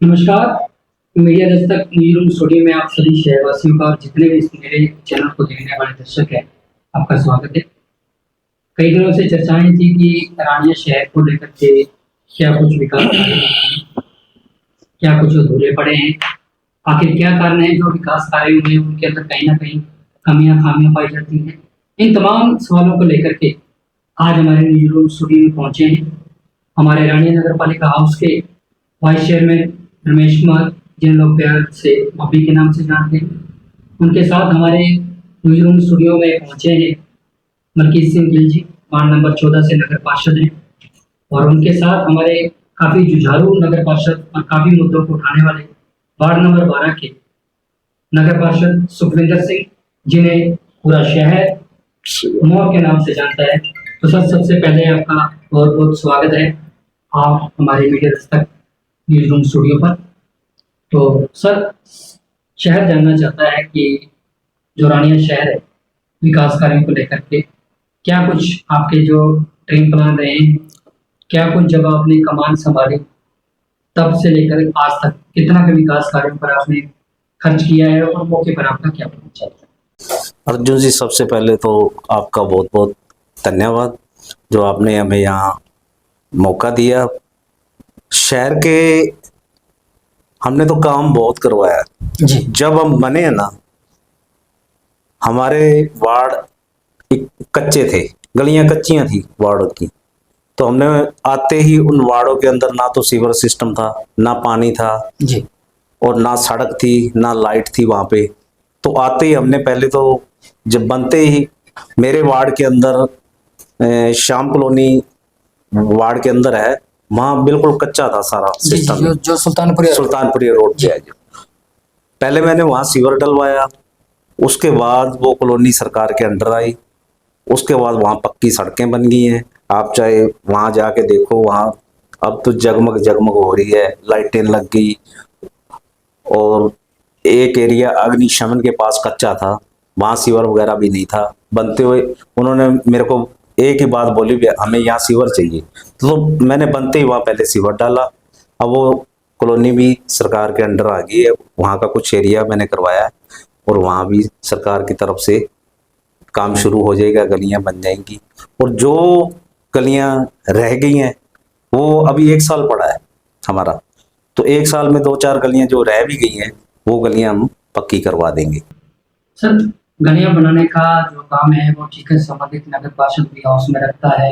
नमस्कार। Media Dastak news room studio में आप सभी शहरवासियों का और जितने भी इस मेरे चैनल को देखने वाले दर्शक हैं, आपका स्वागत है। कई दिनों से चर्चाएं थी कि रानिया शहर को लेकर के क्या कुछ विकास कार्य हुए हैं, क्या कुछ अधूरे पड़े हैं, आखिर क्या कारण है जो विकास कार्य हुए हैं उनके अंदर कहीं ना कहीं कमियां खामियां पाई जाती हैं। इन तमाम सवालों को लेकर के आज हमारे न्यूज़ रूम स्टूडियो में पहुंचे हैं हमारे रानिया नगर पालिका हाउस के वाइस चेयरमैन रमेश कुमार, जिन लोग प्यार से बॉबी के नाम से जानते हैं। उनके साथ हमारे न्यूज़ रूम स्टूडियो में पहुंचे हैं मलकीत सिंह गिल जी, वार्ड नंबर 14 से नगर पार्षद हैं, और उनके साथ हमारे काफ़ी जुझारू नगर पार्षद और काफ़ी मुद्दों को उठाने वाले वार्ड नंबर 12 के नगर पार्षद सुखविंदर सिंह, जिन्हें पूरा शहर मोर के नाम से जानता है। तो सर, सबसे पहले आपका बहुत बहुत स्वागत है, आप हमारे media Dastak news room studio पर। तो सर, शहर जानना चाहता है कि जो रानिया शहर है, विकास कार्यों को लेकर के क्या कुछ आपके जो ड्रीम प्लान रहे हैं, क्या कुछ जब आपने कमान संभाली तब से लेकर आज तक कितना के विकास कार्यों पर आपने खर्च किया है और मौके पर आपका क्या प्लान चलता है? अर्जुन जी, सबसे पहले तो आपका बहुत बहुत धन्यवाद जो आपने हमें यहाँ मौका दिया। शहर के हमने तो काम बहुत करवाया जी। जब हम बने हैं ना, हमारे वार्ड कच्चे थे, गलियां कच्चियां थी वार्डों की। तो हमने आते ही उन वार्डों के अंदर ना तो सीवर सिस्टम था, ना पानी था जी। और ना सड़क थी, ना लाइट थी वहां पे। तो आते ही हमने पहले तो जब बनते ही मेरे वार्ड के अंदर श्याम कॉलोनी वार्ड के अंदर है, वहां बिल्कुल कच्चा था सारा सिस्टम, जो सुल्तानपुरी रोड पे है जो। पहले मैंने वहां सीवर डलवाया, उसके बाद वो कॉलोनी सरकार के अंडर आई, उसके बाद वहां पक्की सड़कें बन गई हैं। आप चाहे वहां जाके देखो, वहां अब तो जगमग जगमग हो रही है, लाइटें लग गई। और एक एरिया अग्निशमन के पास कच्चा था, वहां सीवर वगैरह भी नहीं था बनते हुए। उन्होंने मेरे को एक ही बात बोली, हमें यहाँ सीवर चाहिए। तो मैंने बनते ही वहाँ पहले सीवर डाला। अब वो कॉलोनी भी सरकार के अंडर आ गई है, वहाँ का कुछ एरिया मैंने करवाया है और वहाँ भी सरकार की तरफ से काम शुरू हो जाएगा, गलियाँ बन जाएंगी। और जो गलियाँ रह गई हैं वो अभी 1 साल पड़ा है हमारा, तो 1 साल में 2-4 गलियाँ जो रह भी गई हैं वो गलियाँ हम पक्की करवा देंगे। सर, गलियां बनाने का जो काम है वो ठीक है, संबंधित नगर पार्षद भी हाउस में रखता है,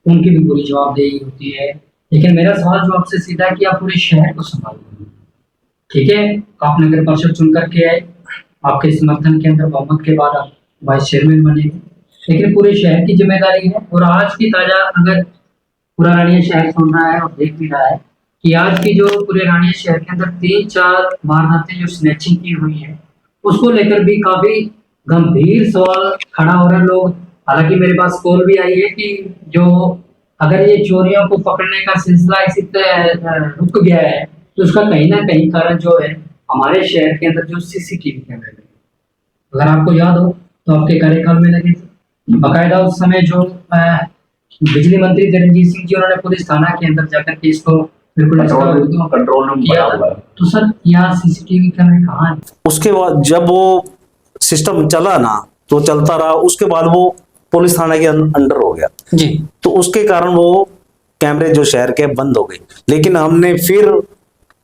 उनकी भी पूरी जवाबदेही होती है। लेकिन मेरा सवाल जो आपसे सीधा है कि आप पूरे शहर को संभालोगे। ठीक है, आप नगर पार्षद चुन करके आए, आपके समर्थन के अंदर बहुमत के बाद आप वाइस चेयरमैन बने, लेकिन पूरे शहर की जिम्मेदारी है। और आज की ताजा अगर पूरा रानिया शहर सुन रहा है और देख भी रहा है कि आज की जो पूरे रानिया शहर के अंदर 3-4 वारदातें जो स्नैचिंग की हुई है, उसको लेकर भी काफी गंभीर सवाल खड़ा हो रहा है। लोग, हालांकि मेरे पास कॉल भी आई है कि जो अगर ये चोरियों को पकड़ने का सिलसिला इसी तरह रुक गया है तो उसका कहीं ना कहीं कारण जो है हमारे शहर के अंदर जो सीसीटीवी कैमरे लगे। अगर आपको याद हो तो आपके कार्यकाल में लगे थे बाकायदा। उस समय जो बिजली मंत्री धर्मजीत सिंह जी, उन्होंने पुलिस थाना के अंदर जाकर के इसको बिल्कुल कंट्रोल रूम किया था। तो सर, यहाँ सीसीटीवी कैमरे कहाँ है? उसके बाद जब वो सिस्टम चला ना, तो चलता रहा, उसके बाद वो पुलिस थाना के अंडर हो गया जी। तो उसके कारण वो कैमरे जो शहर के बंद हो गए। लेकिन हमने फिर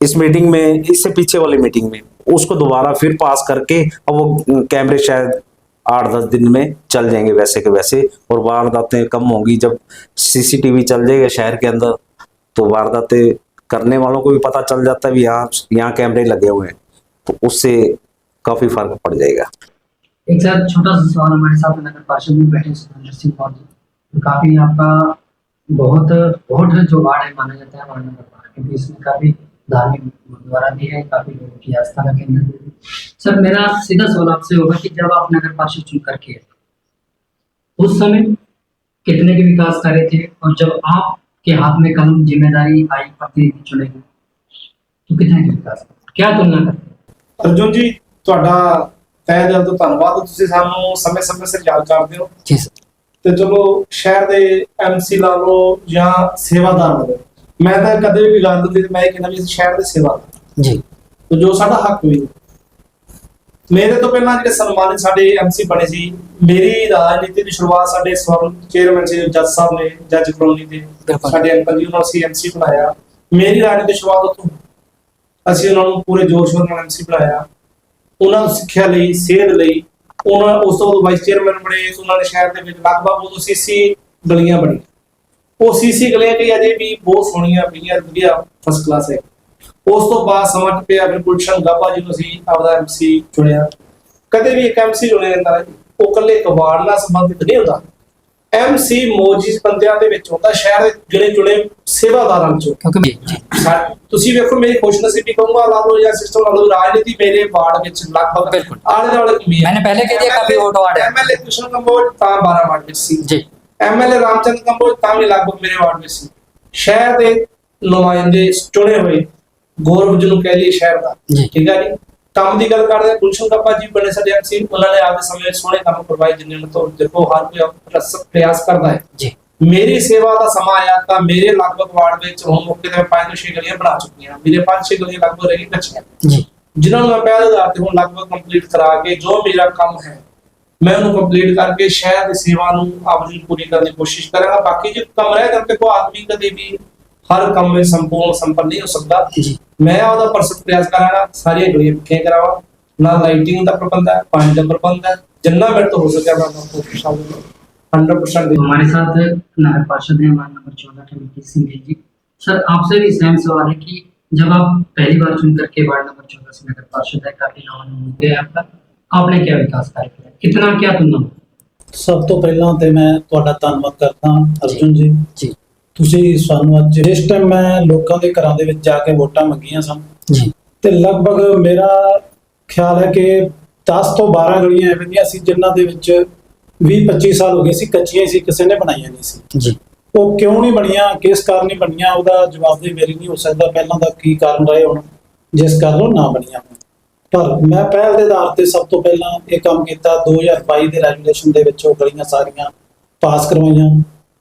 इस मीटिंग में, इससे पीछे वाली मीटिंग में उसको दोबारा फिर पास करके अब वो कैमरे शायद 8-10 दिन में चल जाएंगे वैसे के वैसे, और वारदातें कम होंगी। जब सीसीटीवी चल जाएगा शहर के अंदर तो वारदातें करने वालों को भी पता चल जाता है भी यहाँ कैमरे लगे हुए हैं, तो उससे काफी फर्क पड़ जाएगा। एक साथ छोटा सा सवाल, हमारे साथ नगर पार्षद में बैठे सुखविंदर सिंह जी, तो काफी आपका बहुत वोट जो वार्ड है माना जाता है वार्ड नंबर 12, क्योंकि इसमें काफी धार्मिक गुरुद्वारा भी है, काफी लोगों की आस्था का केंद्र भी है। सर, मेरा सीधा सवाल आपसे होगा कि जब आप नगर पार्षद चुन करके आए, उस समय कितने के विकास कार्य थे, और जब आपके हाथ में कलम जिम्मेदारी आई प्रतिनिधि चुने गए तो कितने के विकास, क्या तुलना करते? अर्जुन जी, ਤੁਹਾਡਾ ਤਹਿ ਦਿਲ ਤੋਂ ਧੰਨਵਾਦ। ਤੁਸੀਂ ਸਾਨੂੰ ਸਮੇਂ-ਸਮੇਂ ਸਿਰ ਯਾਦ ਕਰਦੇ ਹੋ। जी सर। ਤੇ ਚਲੋ ਸ਼ਹਿਰ ਦੇ ਐਮਸੀ ਲਾ ਲਓ ਜਾਂ ਸੇਵਾਦਾਰ ਲਾ ਲਓ, ਮੈਂ ਤਾਂ ਕਦੇ ਵੀ ਗੱਲ ਨਹੀਂ, ਮੈਂ ਇਹ ਕਹਿੰਦਾ ਵੀ ਅਸੀਂ ਸ਼ਹਿਰ ਦੇ ਸੇਵਾਦਾਰ। ਜੀ ਤੇ ਜੋ ਸਾਡਾ ਹੱਕ ਵੀ ਹੈ। ਮੇਰੇ ਤੋਂ ਪਹਿਲਾਂ ਜਿਹੜੇ ਸਨਮਾਨਿਤ ਸਾਡੇ ਐਮਸੀ ਬਣੇ ਸੀ, ਮੇਰੀ ਰਾਜਨੀਤੀ ਦੀ ਸ਼ੁਰੂਆਤ ਸਾਡੇ ਸਵਰਨ ਚੇਅਰਮੈਨ ਸੀ ਜੱਜ ਸਾਹਿਬ ਨੇ, ਜੱਜ ਕਲੋਨੀ ਦੇ ਬਿਲਕੁਲ। ਸਾਡੇ ਅੰਕਲ ਜੀ, ਉਹਨਾਂ ਸੀ ਐਮਸੀ ਬਣਾਇਆ। ਮੇਰੀ ਰਾਜਨੀਤੀ ਦੀ ਸ਼ੁਰੂਆਤ ਉੱਥੋਂ, ਅਸੀਂ ਉਹਨਾਂ ਨੂੰ ਪੂਰੇ ਜੋਸ਼ ਨਾਲ ਐਮਸੀ ਬਣਾਇਆ, ਉਹਨਾਂ ਨੂੰ ਸਿੱਖਿਆ ਲਈ, ਸੇਧ ਲਈ। ਉਹਨਾਂ ਉਸ ਤੋਂ ਬਾਅਦ ਵਾਈਸ ਚੇਅਰਮੈਨ ਬਣੇ, ਤੇ ਉਹਨਾਂ ਨੇ ਸ਼ਹਿਰ ਦੇ ਵਿੱਚ ਲਗਭਗ ਉਦੋਂ ਸੀਸੀ ਗਲੀਆਂ ਬਣੀ। ਉਹ ਸੀਸੀ ਗਲੀਆਂ ਕਿ ਅਜੇ ਵੀ ਬਹੁਤ ਸੋਹਣੀਆਂ ਪਈਆਂ, ਵਧੀਆ ਫਸਟ ਕਲਾਸ ਹੈ। ਉਸ ਤੋਂ ਬਾਅਦ ਸਮਾਂ ਟੱਪਿਆ, ਫਿਰ ਗੁਲਸ਼ਨ ਗਾਬਾ ਜੀ ਨੂੰ ਅਸੀਂ ਆਪਦਾ ਐਮਸੀ ਚੁਣਿਆ। ਕਦੇ ਵੀ ਇੱਕ ਐਮਸੀ ਚੁਣਿਆ ਜਾਂਦਾ ਹੈ, ਉਹ ਇਕੱਲੇ ਇੱਕ ਵਾਰਡ ਨਾਲ ਸੰਬੰਧਿਤ ਨਹੀਂ ਹੁੰਦਾ। ਐਮਸੀ ਮੌਜੂਦ ਬੰਦਿਆਂ ਦੇ ਵਿੱਚ ਹੁੰਦਾ, ਸ਼ਹਿਰ ਦੇ ਜਿਹੜੇ ਚੁਣੇ ਸੇਵਾਦਾਰਾਂ ਵਿੱਚੋਂ। ਕਿਉਂਕਿ ਜੀ ਤੁਸੀਂ ਵੇਖੋ, ਮੇਰੀ ਖੁਸ਼ਨਸੀਬੀ ਕਹੂੰਗਾ ਲਾ ਲਓ ਜਾਂ ਸਿਸਟਮ ਲਾ ਲਓ, ਰਾਜਨੀਤੀ ਮੇਰੇ ਵਾਰਡ ਵਿੱਚ ਲਗਭਗ ਬਿਲकुल। ਆਲੇ ਦੁਆਲੇ ਘੁੰਮੀ ਹੈ। मैंने पहले कह दिया काफी वोट वार्ड है ਐਮਐਲਏ ਕ੍ਰਿਸ਼ਨ ਕੰਬੋਜ ਤਾਂ 12 ਵਾਰਡ ਵਿੱਚ ਸੀ जी ਐਮਐਲਏ ਰਾਮਚੰਦਰ ਕੰਬੋਜ ਤਾਂ ਵੀ ਲਗਭਗ ਮੇਰੇ ਵਾਰਡ ਵਿੱਚ ਸੀ। ਸ਼ਹਿਰ ਦੇ ਨੁਮਾਇੰਦੇ ਚੁਣੇ ਹੋਏ, ਗੌਰਵ ਜਿਹਨੂੰ ਕਹਿ ਲਈਏ ਸ਼ਹਿਰ ਦਾ, ਜੀ। ਠੀਕ ਹੈ ਜੀ। ਕੰਮ ਦੀ ਗੱਲ ਕਰਦੇ, ਗੁਲਸ਼ਨ ਕੱਪਾ ਜੀ ਬਣੇ ਸਾਡੇ ਐਮਸੀ, ਉਹਨਾਂ ਨੇ ਆਪਦੇ ਸਮੇਂ ਸੋਹਣੇ ਕੰਮ ਕਰਵਾਏ, ਜਿੰਨੇ ਨੂੰ ਤੋਂ ਦੇਖੋ ਹਰ ਕੋਈ ਪ੍ਰਯਾਸ ਕਰਦਾ ਹੈ। जी ਮੇਰੀ ਸੇਵਾ ਦਾ ਸਮਾਂ ਆਇਆ ਤਾਂ ਮੇਰੇ ਲਗਭਗ ਵਾਰਡ ਵਿੱਚ ਹੁਣ ਮੌਕੇ ਤੇ 5 ਤੋਂ 6 ਗਲੀਆਂ ਬਣਾ ਚੁੱਕੀਆਂ। ਮੇਰੇ 5-6 ਗਲੀਆਂ ਲਗਭਗ ਰਹਿ ਗਈਆਂ ਕੱਚੀਆਂ, जी ਜਿਨ੍ਹਾਂ ਨੂੰ ਮੈਂ ਪਹਿਲ ਆਧਾਰ ਤੇ ਹੁਣ ਲਗਭਗ ਕੰਪਲੀਟ ਕਰਾ ਕੇ ਜੋ ਮੇਰਾ ਕੰਮ ਹੈ ਮੈਂ ਉਹਨੂੰ ਕੰਪਲੀਟ ਕਰਕੇ ਸ਼ਹਿਰ ਦੀ ਸੇਵਾ ਨੂੰ ਆਪਣੀ ਪੂਰੀ ਕਰਨ ਦੀ ਕੋਸ਼ਿਸ਼ ਕਰਾਂਗਾ। ਬਾਕੀ ਜੇ ਕੰਮ ਰਹਿ ਜਾਂਦੇ ਕੋ ਆਦਮੀ ਕਦੇ ਵੀ ਹਰ ਕੰਮ ਵਿੱਚ ਸੰਪੂਰਨ ਸੰਪੰਨ ਨਹੀਂ ਹੋ ਸਕਦਾ। जी ਮੈਂ ਉਹਦਾ ਪਰਸਤ ਪ੍ਰਯਾਸ ਕਰਾਂਗਾ, ਸਾਰੀਆਂ ਗਲੀਆਂ ਪੱਕੀਆਂ ਕਰਾਵਾਂ, ਨਾਲ ਲਾਈਟਿੰਗ ਦਾ ਪ੍ਰਬੰਧ ਹੈ, ਪਾਣੀ ਦਾ ਪ੍ਰਬੰਧ है, जितना मेरे तो हो सके मैं कोशिश 100% तो हमारे साथ नगर पार्षद हैं वार्ड नंबर 14 के नीतीश सिंह जी। सर आपसे भी सेम सवाल है कि जब आप पहली बार चुन करके वार्ड नंबर 14 से नगर पार्षद है, काफी नाम है आपका, आपने क्या विकास कार्य किया, कितना क्या तुम? ਸਭ ਤੋਂ ਪਹਿਲਾਂ ਤੇ ਮੈਂ ਤੁਹਾਡਾ ਧੰਨਵਾਦ ਕਰਦਾ ਅਰਜੁਨ ਜੀ। जी ਤੁਸੀਂ ਸਾਨੂੰ ਅੱਜ ਇਸ ਟਾਈਮ ਮੈਂ ਲੋਕਾਂ ਦੇ ਘਰਾਂ ਦੇ ਵਿੱਚ ਜਾ ਕੇ ਵੋਟਾਂ ਮੰਗੀਆਂ ਸਨ जी ਤੇ ਲਗਭਗ ਮੇਰਾ ਖਿਆਲ ਹੈ ਕਿ 10 ਤੋਂ 12 ਗਲੀਆਂ ਐਵੇਂ ਦੀਆਂ ਸੀ ਜਿਨ੍ਹਾਂ ਦੇ ਵਿੱਚ 20-25 ਸਾਲ ਹੋ ਗਏ ਸੀ, ਕੱਚੀਆਂ ਸੀ, ਕਿਸੇ ਨੇ ਬਣਾਈਆਂ ਨਹੀਂ ਸੀ। जी ਉਹ ਕਿਉਂ ਨਹੀਂ ਬਣੀਆਂ, ਕਿਸ ਕਾਰਨ ਨਹੀਂ ਬਣੀਆਂ, ਉਹਦਾ ਜਵਾਬ ਦੇ ਮੇਰੀ ਨਹੀਂ ਹੋ ਸਕਦਾ ਪਹਿਲਾਂ ਦਾ ਕੀ ਕਾਰਨ ਰਹੇ ਹੁਣ ਜਿਸ ਕਾਰਨ ਉਹ ਨਾ ਬਣੀਆਂ। ਪਰ ਮੈਂ ਪਹਿਲ ਦੇ ਆਧਾਰ ਤੇ ਸਭ ਤੋਂ ਪਹਿਲਾਂ ਇਹ ਕੰਮ ਕੀਤਾ। 2022 ਦੇ ਰੈਗੂਲੇਸ਼ਨ ਦੇ ਵਿੱਚ ਉਹ ਗਲੀਆਂ ਸਾਰੀਆਂ ਪਾਸ ਕਰਵਾਈਆਂ।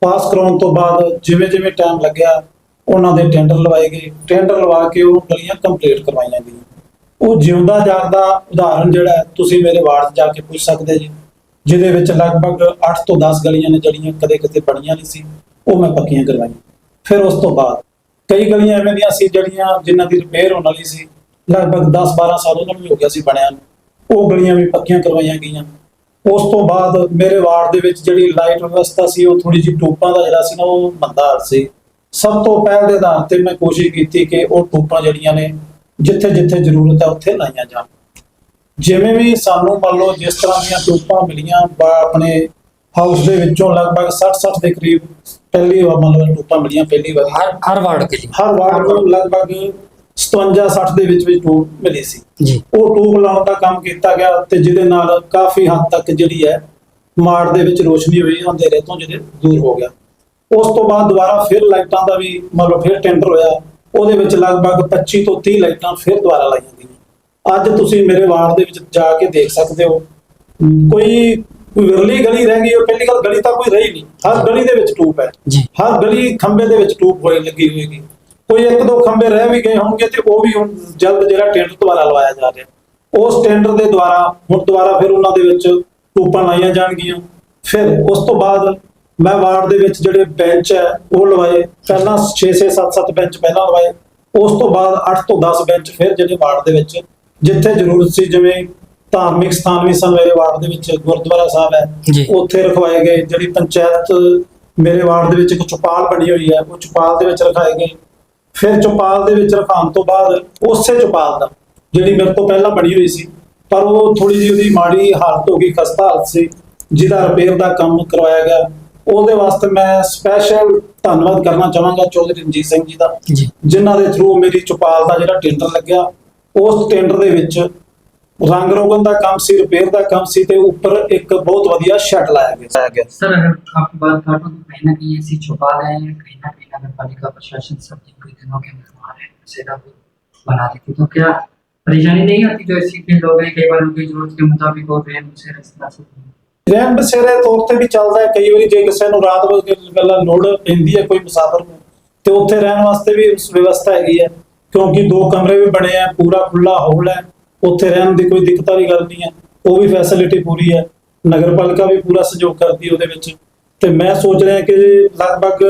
ਪਾਸ ਕਰਾਉਣ ਤੋਂ ਬਾਅਦ ਜਿਵੇਂ ਜਿਵੇਂ ਟਾਈਮ ਲੱਗਿਆ ਉਹਨਾਂ ਦੇ ਟੈਂਡਰ ਲਵਾਏ ਗਏ, ਟੈਂਡਰ ਲਵਾ ਕੇ ਉਹ ਗਲੀਆਂ ਕੰਪਲੀਟ ਕਰਵਾਈਆਂ ਗਈਆਂ। ਉਹ ਜਿਉਂਦਾ ਜਾਗਦਾ ਉਦਾਹਰਣ ਜਿਹੜਾ ਤੁਸੀਂ ਮੇਰੇ ਵਾਰਡ 'ਚ ਜਾ ਕੇ ਪੁੱਛ ਸਕਦੇ ਜੀ, ਜਿਹਦੇ ਵਿੱਚ ਲਗਭਗ 8 ਤੋਂ 10 ਗਲੀਆਂ ਨੇ ਜਿਹੜੀਆਂ ਕਦੇ ਕਿਤੇ ਬਣੀਆਂ ਨਹੀਂ ਸੀ, ਉਹ ਮੈਂ ਪੱਕੀਆਂ ਕਰਵਾਈਆਂ। ਫਿਰ ਉਸ ਤੋਂ ਬਾਅਦ ਕਈ ਗਲੀਆਂ ਐਵੇਂ ਦੀਆਂ ਸੀ ਜਿਹੜੀਆਂ ਜਿਨ੍ਹਾਂ ਦੀ ਰਿਪੇਅਰ ਹੋਣ ਵਾਲੀ ਸੀ, ਲਗਭਗ 10-12 ਸਾਲ ਉਹਨਾਂ ਨੂੰ ਵੀ ਹੋ ਗਿਆ ਸੀ ਬਣਿਆ ਨੂੰ, ਉਹ ਗਲੀਆਂ ਵੀ ਪੱਕੀਆਂ ਕਰਵਾਈਆਂ ਗਈਆਂ। ਉਸ ਤੋਂ ਬਾਅਦ ਮੇਰੇ ਵਾਰਡ ਦੇ ਵਿੱਚ ਜਿਹੜੀ ਲਾਈਟ ਵਿਵਸਥਾ ਸੀ ਉਹ ਥੋੜੀ ਜਿਹੀ ਟੂਪਾਂ ਦਾ ਜਿਹੜਾ ਸੀ ਨਾ ਉਹ ਮੰਦਾ ਹਾਲ ਸੀ। ਸਭ ਤੋਂ ਪਹਿਲ ਦੇ ਆਧਾਰ ਤੇ ਮੈਂ ਕੋਸ਼ਿਸ਼ ਕੀਤੀ ਕਿ ਉਹ ਟੂਪਾਂ ਜਿਹੜੀਆਂ ਨੇ ਜਿੱਥੇ ਜਿੱਥੇ ਜ਼ਰੂਰਤ ਹੈ ਉੱਥੇ ਲਾਈਆਂ ਜਾਣ। ਜਿਵੇਂ ਵੀ ਸਾਨੂੰ ਮੰਨ ਲਓ ਜਿਸ ਤਰ੍ਹਾਂ ਦੀਆਂ ਟੂਪਾਂ ਮਿਲੀਆਂ ਆਪਣੇ ਹਾਊਸ ਦੇ ਵਿੱਚੋਂ ਲਗਭਗ 60 ਦੇ ਕਰੀਬ ਪਹਿਲੀ ਵਾਰ ਮੰਨ ਲਓ ਟੂਪਾਂ ਮਿਲੀਆਂ ਪਹਿਲੀ ਵਾਰ हर वार्ड के लिए ਹਰ ਵਾਰਡ ਨੂੰ ਲਗਭਗ 57-60 ਦੇ ਵਿੱਚ ਟੂਬ ਮਿਲੀ ਸੀ। जी ਉਹ ਟੂਬ ਲਾਉਣ ਦਾ ਕੰਮ ਕੀਤਾ ਗਿਆ ਤੇ ਜਿਹਦੇ ਨਾਲ ਕਾਫੀ ਹੱਦ ਤੱਕ ਜਿਹੜੀ ਹੈ ਮਾੜ ਦੇ ਵਿੱਚ ਰੋਸ਼ਨੀ ਹੋਈ, ਅੰਧੇਰੇ ਤੋਂ ਜਿਹੜੇ ਦੂਰ ਹੋ ਗਿਆ। ਉਸ ਤੋਂ ਬਾਅਦ ਦੁਬਾਰਾ ਫਿਰ ਲਾਈਟਾਂ ਦਾ ਵੀ ਮੰਨ ਲਓ ਫਿਰ ਟੈਂਡਰ ਹੋਇਆ, ਉਹਦੇ ਵਿੱਚ ਲਗਭਗ 25 ਤੋਂ 30 ਲਾਈਟਾਂ ਫਿਰ ਦੁਬਾਰਾ ਲਾਈਆਂ ਗਈਆਂ। ਅੱਜ ਤੁਸੀਂ ਮੇਰੇ ਵਾਰਡ ਦੇ ਵਿੱਚ ਜਾ ਕੇ ਦੇਖ ਸਕਦੇ ਹੋ, ਕੋਈ ਵਿਰਲੀ ਗਲੀ ਰਹਿ ਗਈ, ਉਹ ਪਹਿਲੀ ਗੱਲ ਗਲੀ ਤਾਂ ਕੋਈ ਰਹੀ ਨਹੀਂ, ਹਰ ਗਲੀ ਦੇ ਵਿੱਚ ਟੂਬ ਹੈ। जी ਹਰ ਗਲੀ ਖੰਭੇ ਦੇ ਵਿੱਚ ਟੂਬ ਹੋਈ ਲੱਗੀ ਹੋਏਗੀ। ਕੋਈ 1-2 ਖੰਭੇ ਰਹਿ ਵੀ ਗਏ ਹੋਣਗੇ ਤੇ ਉਹ ਵੀ ਹੁਣ ਜਲਦ ਜਿਹੜਾ ਟੈਂਡਰ ਦੁਬਾਰਾ ਲਵਾਇਆ ਜਾ ਰਿਹਾ। ਉਸ ਟੈਂਡਰ ਦੇ ਦੁਆਰਾ ਹੁਣ ਦੁਬਾਰਾ ਫਿਰ ਉਹਨਾਂ ਦੇ ਵਿੱਚ ਟੂਬਾਂ ਲਾਈਆਂ ਜਾਣਗੀਆਂ। ਫਿਰ ਉਸ ਤੋਂ ਬਾਅਦ ਮੈਂ ਵਾਰਡ ਦੇ ਵਿੱਚ ਜਿਹੜੇ ਬੈਂਚ ਹੈ ਉਹ ਲਵਾਏ, ਪਹਿਲਾਂ 6-6 7-7 ਬੈਂਚ ਪਹਿਲਾਂ ਲਵਾਏ। ਉਸ ਤੋਂ ਬਾਅਦ 8 ਤੋਂ 10 ਬੈਂਚ ਫਿਰ ਜਿਹੜੇ ਵਾਰਡ ਦੇ ਵਿੱਚ ਜਿੱਥੇ ਜ਼ਰੂਰਤ ਸੀ, ਜਿਵੇਂ ਧਾਰਮਿਕ ਸਥਾਨ ਵੀ ਸਨ ਮੇਰੇ ਵਾਰਡ ਦੇ ਵਿੱਚ, ਗੁਰਦੁਆਰਾ ਸਾਹਿਬ ਜੀ। ਹੈ ਉੱਥੇ ਰਖਵਾਏ ਗਏ। ਜਿਹੜੀ ਪੰਚਾਇਤ ਮੇਰੇ ਵਾਰਡ ਦੇ ਵਿੱਚ ਇੱਕ ਚੁਪਾਲ ਬਣੀ ਹੋਈ ਹੈ, ਉਹ ਚੁਪਾਲ ਦੇ ਵਿੱਚ ਰਖਾਏ ਗਏ। ਫਿਰ ਚੁਪਾਲ ਦੇ ਵਿੱਚ ਰਖਾਉਣ ਤੋਂ ਬਾਅਦ ਉਸੇ ਚੁਪਾਲ ਦਾ ਜਿਹੜੀ ਮੇਰੇ ਤੋਂ ਪਹਿਲਾਂ ਬਣੀ ਹੋਈ ਸੀ ਪਰ ਉਹ ਥੋੜੀ ਜਿਹੀ ਉਹਦੀ ਮਾੜੀ ਹਾਲਤ ਹੋ ਗਈ, ਖਸਤਾ ਹਾਲਤ ਸੀ, ਜਿਹਦਾ ਰਿਪੇਅਰ ਦਾ ਕੰਮ ਕਰਵਾਇਆ ਗਿਆ। ਉਹਦੇ ਵਾਸਤੇ ਮੈਂ ਸਪੈਸ਼ਲ ਧੰਨਵਾਦ ਕਰਨਾ ਚਾਹਾਂਗਾ ਚੌਧਰੀ ਰਣਜੀਤ ਸਿੰਘ ਜੀ ਦਾ, जी ਜਿਨ੍ਹਾਂ ਦੇ ਥਰੂ ਮੇਰੀ ਚੁਪਾਲ ਦਾ ਜਿਹੜਾ ਟੈਂਡਰ ਲੱਗਿਆ, ਉਸ ਟੈਂਡਰ ਦੇ ਵਿੱਚ ਰੰਗ ਰੋਗਨ ਦਾ ਕੰਮ ਸੀ, ਰਿਪੇਅਰ ਦਾ ਕੰਮ ਸੀ ਤੇ ਉੱਪਰ ਇੱਕ ਬਹੁਤ ਵਧੀਆ ਸ਼ੈਡ ਲਾਇਆ ਗਿਆ। सर अगर आपकी बात काटो तो कहीं ना कहीं ऐसी चौपाल है, कहीं ना कहीं नगर पालिका प्रशासन सब जिन दिनों के मेहमान है बसेरा भी बना देती, तो क्या परेशानी नहीं आती जो ऐसी फील्ड हो गई, कई बार उनकी जरूरत के मुताबिक हो रहे हैं रास्ता से ਰਹਿਣ ਬਸੇਰੇ ਤੌਰ ਤੇ ਵੀ ਚੱਲਦਾ ਹੈ। ਕਈ ਵਾਰੀ ਜੇ ਕਿਸੇ ਨੂੰ ਰਾਤ ਵੇਲੇ ਲੋੜ ਪੈਂਦੀ ਹੈ ਕੋਈ ਮੁਸਾਫਰ ਨੂੰ, ਤੇ ਉੱਥੇ ਰਹਿਣ ਵਾਸਤੇ ਵੀ ਵਿਵਸਥਾ ਹੈਗੀ ਹੈ। ਕਿਉਂਕਿ 2 ਕਮਰੇ ਵੀ ਬਣੇ ਆ, ਪੂਰਾ ਖੁੱਲਾ ਹਾਲ ਹੈ, ਉੱਥੇ ਰਹਿਣ ਦੀ ਕੋਈ ਦਿੱਕਤ ਵਾਲੀ ਗੱਲ ਨਹੀਂ ਹੈ, ਉਹ ਵੀ ਫੈਸਿਲਿਟੀ ਪੂਰੀ ਹੈ, ਨਗਰ ਪਾਲਿਕਾ ਵੀ ਪੂਰਾ ਸਹਿਯੋਗ ਕਰਦੀ ਉਹਦੇ ਵਿੱਚ। ਤੇ ਮੈਂ ਸੋਚ ਰਿਹਾ ਕਿ ਲਗਭਗ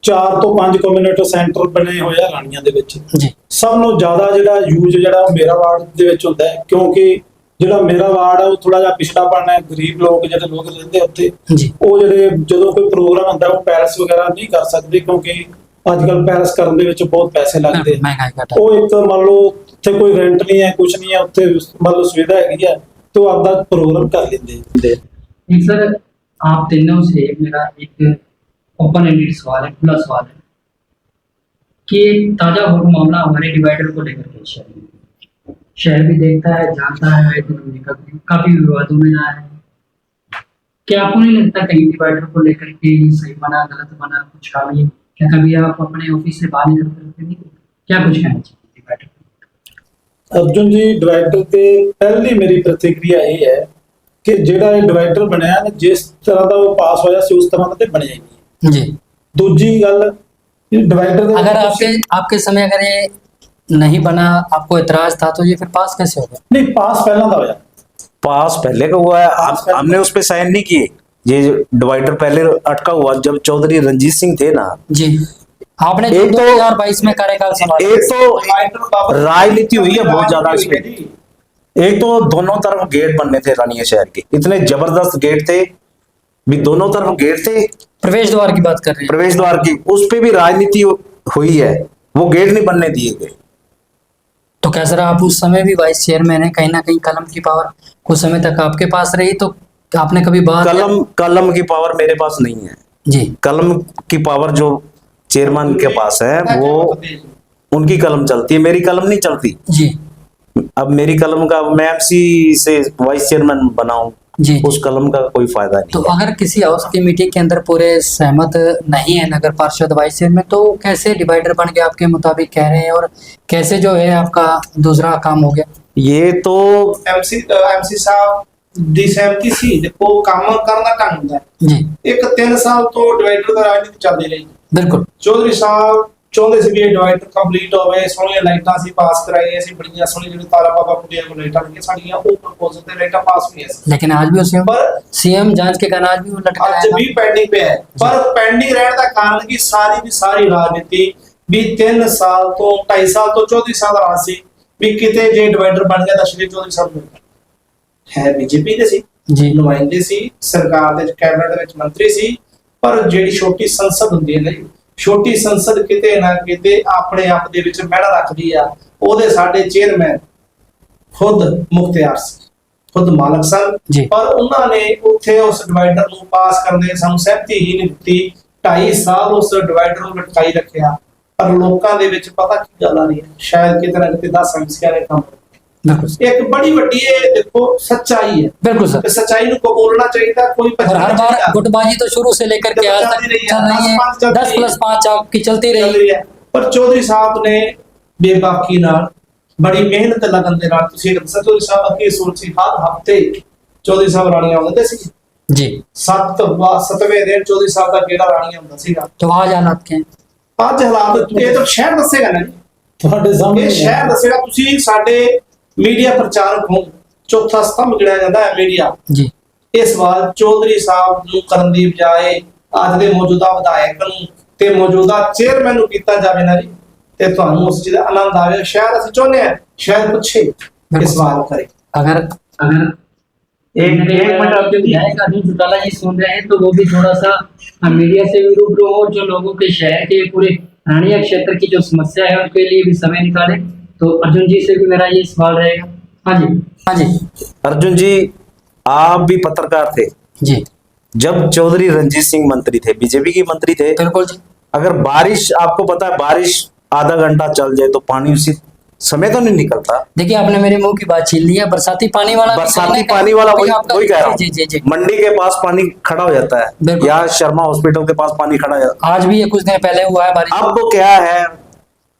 4 ਤੋਂ 5 ਕਮਿਊਨਿਟੀ ਸੈਂਟਰ ਬਣੇ ਹੋਏ ਆ ਰਾਣੀਆਂ ਦੇ ਵਿੱਚ। ਜੀ ਸਭ ਨੂੰ ਜ਼ਿਆਦਾ ਜਿਹੜਾ ਯੂਜ਼ ਜਿਹੜਾ ਉਹ ਮੇਰਾ ਵਾਰਡ ਦੇ ਵਿੱਚ ਹੁੰਦਾ ਹੈ, ਕਿਉਂਕਿ ਜਿਹੜਾ ਮੇਰਾ ਵਾਰਡ ਹੈ ਉਹ ਥੋੜਾ ਜਿਹਾ ਪਿਛੜਾਪਣ ਹੈ, ਗਰੀਬ ਲੋਕ ਜਿਹੜੇ ਲੋਕ ਰਹਿੰਦੇ ਉੱਥੇ, ਜੀ ਉਹ ਜਿਹੜੇ ਜਦੋਂ ਕੋਈ ਪ੍ਰੋਗਰਾਮ ਹੁੰਦਾ ਉਹ ਪੈਲਸ ਵਗੈਰਾ ਨਹੀਂ ਕਰ ਸਕਦੇ, ਕਿਉਂਕਿ ਅੱਜ ਕੱਲ ਪੈਲਸ ਕਰਨ ਦੇ ਵਿੱਚ ਬਹੁਤ ਪੈਸੇ ਲੱਗਦੇ ਆ। महंगाई का टाइम। ਉਹ ਇੱਕ ਮੰਨ ਲਓ ਉੱਥੇ ਕੋਈ ਰੈਂਟ ਨਹੀਂ ਹੈ, ਕੁਝ ਨਹੀਂ ਹੈ, ਉੱਥੇ ਮੰਨ ਲਓ ਸੁਵਿਧਾ ਹੈਗੀ ਹੈ, ਤੇ ਉਹ ਆਪਦਾ ਪ੍ਰੋਗਰਾਮ ਕਰ ਲੈਂਦੇ। एक सर आप तीनों से मेरा एक ओपन एंडेड सवाल है, खुला सवाल है कि एक ताजा हो मामला हमारे डिवाइडर को लेकर के शहर भी देखता है, जानता है, काफी विवादों में आया है। क्या आपको नहीं लगता कहीं डिवाइडर को लेकर के ये सही बना, गलत बना, कुछ खामी? क्या कभी आप अपने ऑफिस से बाहर निकल करके नहीं, क्या कुछ कहना चाहिए डिवाइडर? ਅਰਜੁਨ ਜੀ, ਡਿਵਾਈਡਰ ਤੇ ਪਹਿਲੀ ਮੇਰੀ ਪ੍ਰਤੀਕਿਰਿਆ ਇਹ ਹੈ ਕਿ ਜਿਹੜਾ ਇਹ ਡਿਵਾਈਡਰ ਬਣਿਆ ਨਾ, ਜਿਸ ਤਰ੍ਹਾਂ ਦਾ ਉਹ ਪਾਸ ਹੋਇਆ ਸੀ ਉਸ ਤਰ੍ਹਾਂ ਦਾ ਤੇ ਬਣਿਆ ਹੀ ਨਹੀਂ। जी ਦੂਜੀ ਗੱਲ, ਇਹ ਡਿਵਾਈਡਰ ਦੇ अगर आपके समय अगर ये नहीं बना, आपको इतराज था, तो ये फिर पास कैसे हो गया? ਨਹੀਂ, ਪਾਸ ਪਹਿਲਾਂ ਦਾ ਹੋਇਆ। पास पहले का हुआ है, हमने उस पर साइन नहीं किए। ये डिवाइडर पहले अटका हुआ जब चौधरी रंजीत सिंह थे ना। जी आपने एक तो 2022 में कार्यकाल संभाला। एक तो राजनीति हुई है बहुत ज्यादा इसमें। एक तो दोनों तरफ गेट बनने थे रानिया शहर के, इतने जबरदस्त गेट थे भी, दोनों तरफ गेट थे। प्रवेश द्वार की बात कर रहे हैं। प्रवेश द्वार की उस पे भी राजनीति हुई है, वो गेट नहीं बनने दिए गए। तो क्या सर आप उस समय भी वाइस चेयरमैन है, कहीं ना कहीं कलम की पावर कुछ समय तक आपके पास रही, तो आपने कभी बात कलम की पावर मेरे पास नहीं है। जी कलम की पावर जो चेयरमैन के पास है वो उनकी कलम चलती है, मेरी कलम नहीं चलती। जी अब मेरी कलम का, मैं एमसी से वाइस चेयरमैन बनाऊं, जी उस कलम का कोई फायदा तो नहीं है। अगर किसी हाउस की मीटिंग के अंदर पूरे सहमत नहीं है नगर पार्षद वाइस चेयरमैन, तो कैसे डिवाइडर बन गया आपके मुताबिक कह रहे हैं, और कैसे जो है आपका दूसरा काम हो गया? ये तो ਐਮਸੀ ਸਾਹਿਬ ਦੀ ਸਹਿਮਤੀ ਸੀ। ਦੇਖੋ ਕੰਮ ਕਰਨ ਦਾ ਢੰਗ ਹੁੰਦਾ ਹੈ। जी ਇੱਕ 3 ਸਾਲ ਤੋਂ ਡਿਵਾਈਡਰ ਦਾ ਰਾਜਨੀਤੀ ਚੱਲਦੀ ਰਹੀ। बिल्कुल। ਚੌਧਰੀ ਸਾਹਿਬ ਚਾਹੁੰਦੇ ਸੀ ਵੀ ਇਹ ਡਿਵਾਈਡਰ ਕੰਪਲੀਟ ਹੋਵੇ, ਸੋਹਣੀਆਂ ਲਾਈਟਾਂ ਅਸੀਂ ਪਾਸ ਕਰਾਈਆਂ ਸੀ, ਬੜੀਆਂ ਸੋਹਣੀਆਂ ਜਿਹੜੀ ਤਾਰਾ ਬਾਬਾ ਕੁੜੀਆਂ ਕੋਲ ਲਾਈਟਾਂ ਲੱਗੀਆਂ ਸਾਡੀਆਂ, ਉਹ ਪ੍ਰਪੋਜ਼ਲ ਤੇ ਲਾਈਟਾਂ ਪਾਸ ਹੋਈਆਂ ਸੀ। लेकिन आज भी उसे पर सीएम जांच के कारण आज भी वो लटका ਅੱਜ है। ਵੀ ਪੈਂਡਿੰਗ ਪਿਆ ਹੈ। ਪਰ ਪੈਂਡਿੰਗ ਰਹਿਣ ਦਾ ਕਾਰਨ ਕੀ, ਸਾਰੀ ਦੀ ਸਾਰੀ ਰਾਜਨੀਤੀ ਵੀ 3 ਸਾਲ ਤੋਂ 2.5 ਸਾਲ ਤੋਂ ਚੌਧਰੀ ਸਾਹਿਬ ਦਾ ਰਾਜ ਸੀ ਵੀ ਕਿਤੇ ਜੇ ਡਿਵਾਈਡਰ ਬਣ ਗਿਆ ਤਾਂ ਸ਼੍ਰੀ ਚੌਧਰੀ ਸਾਹਿਬ ਨੂੰ ਹੈ ਬੀਜੇਪੀ ਦੇ ਸੀ, जी ਨੁਮਾਇੰਦੇ ਸੀ, ਸਰਕਾਰ ਦੇ ਕੈਬਨਿਟ ਦੇ ਵਿੱਚ ਮੰਤਰੀ ਸੀ। ਪਰ ਜਿਹੜੀ ਛੋਟੀ ਸੰਸਦ ਹੁੰਦੀ ਹੈ ਨਾ ਜੀ, ਛੋਟੀ ਸੰਸਦ ਕਿਤੇ ਨਾ ਕਿਤੇ ਆਪਣੇ ਆਪ ਦੇ ਵਿੱਚ ਮਹਿੜਾ ਰੱਖਦੀ ਆ। ਉਹਦੇ ਸਾਡੇ ਚੇਅਰਮੈਨ ਖੁਦ ਮੁਖਤਿਆਰ ਸੀ, ਖੁਦ ਮਾਲਕ ਸਨ, ਜੀ। ਪਰ ਉਹਨਾਂ ਨੇ ਉੱਥੇ ਉਸ ਡਿਵਾਈਡਰ ਨੂੰ ਪਾਸ ਕਰਨ ਦੇ ਸਾਨੂੰ ਸਹਿਮਤੀ ਹੀ ਨਹੀਂ ਦਿੱਤੀ। 2.5 ਸਾਲ ਉਸ ਡਿਵਾਈਡਰ ਨੂੰ ਲਟਕਾਈ ਰੱਖਿਆ। ਪਰ ਲੋਕਾਂ ਦੇ ਵਿੱਚ ਪਤਾ ਕੀ ਗੱਲ ਆ ਰਹੀ ਹੈ, ਸ਼ਾਇਦ ਕਿਤੇ ਨਾ ਕਿਤੇ 10 ਐਮਸੀਆਂ ਨੇ ਕੰਮ बिल्कुल ਇੱਕ ਬੜੀ ਵੱਡੀ ਇਹ ਦੇਖੋ ਸੱਚਾਈ ਹੈ। बिल्कुल सर। ਤੇ ਸੱਚਾਈ ਨੂੰ ਕਬੂਲਣਾ ਚਾਹੀਦਾ, ਕੋਈ और हर बार गुटबाजी तो शुरू से लेकर के आज तक चल रही है, 10+5 आपकी चलती रही। ਪਰ ਚੌਧਰੀ ਸਾਹਿਬ ਨੇ ਬੇਬਾਕੀ ਨਾਲ, ਬੜੀ ਮਿਹਨਤ ਲਗਨ ਦੇ ਨਾਲ, ਤੁਸੀਂ ਦੱਸੋ ਚੌਧਰੀ ਸਾਹਿਬ ਅੱਗੇ ਸੋਚ ਸੀ, ਹਰ ਹਫਤੇ ਚੌਧਰੀ ਸਾਹਿਬ ਰਾਣੀਆਂ ਆਉਂਦੇ ਸੀ। जी 7ਵੇਂ ਦਿਨ ਚੌਧਰੀ ਸਾਹਿਬ ਦਾ ਕਿਹੜਾ ਰਾਣੀਆਂ ਹੁੰਦਾ ਸੀਗਾ। तो आज हालात क्या है? ਅੱਜ ਹਾਲਾਤ ਇਹ ਤਾਂ ਸ਼ਹਿਰ ਦੱਸੇਗਾ ਨਾ ਜੀ, ਤੁਹਾਡੇ ਸਾਹਮਣੇ ਇਹ ਸ਼ਹਿਰ ਦੱਸੇਗਾ। ਤੁਸੀਂ ਸਾਡੇ ਮੀਡੀਆ ਪ੍ਰਚਾਰਕ ਹੋ, ਚੌਥਾ ਸਤੰਭ ਗਿਣਿਆ ਜਾਂਦਾ ਹੈ ਮੀਡੀਆ। जी ਇਹ ਸਵਾਲ ਚੌਧਰੀ ਸਾਹਿਬ ਨੂੰ ਕਰਨ ਦੀ ਬਜਾਏ ਅੱਜ ਦੇ ਮੌਜੂਦਾ ਵਿਧਾਇਕ ਨੂੰ ਤੇ ਮੌਜੂਦਾ ਚੇਅਰਮੈਨ ਨੂੰ ਕੀਤਾ ਜਾਵੇ ਨਾ ਜੀ, ਤੇ ਤੁਹਾਨੂੰ ਉਸ ਚੀਜ਼ ਦਾ ਆਨੰਦ ਆਵੇ। ਸ਼ਾਇਦ ਅਸੀਂ ਚਾਹੁੰਦੇ ਹਾਂ ਸ਼ਾਇਦ ਪੁੱਛੇ ਇਹ ਸਵਾਲ ਕਰੇ। अगर एक मिनट आपके विधायक अर्जुन चौटाला जी सुन रहे हैं, तो वो भी थोड़ा सा मीडिया से भी रूबरू हो, जो लोगों के शहर के पूरे रानिया क्षेत्र की जो समस्या है उनके लिए भी समय निकाले। तो अर्जुन जी से भी मेरा ये सवाल रहेगा। हाँ जी, हाँ जी, अर्जुन जी, आप भी पत्रकार थे जी जब चौधरी रंजीत सिंह मंत्री थे, बीजेपी के मंत्री थे। बिल्कुल जी। अगर बारिश, आपको पता है बारिश आधा घंटा चल जाए तो पानी उसी समय तो नहीं निकलता। देखिए आपने मेरे मुंह की बात छीन ली है। बरसाती पानी वाला बरसाती पानी वाला वही कह रहा जी जी जी हूँ, मंडी के पास पानी खड़ा हो जाता है, बिल्कुल। या शर्मा हॉस्पिटल के पास पानी खड़ा हो जाता आज भी ये कुछ दिन पहले हुआ है बारिश। है। अब तो क्या है,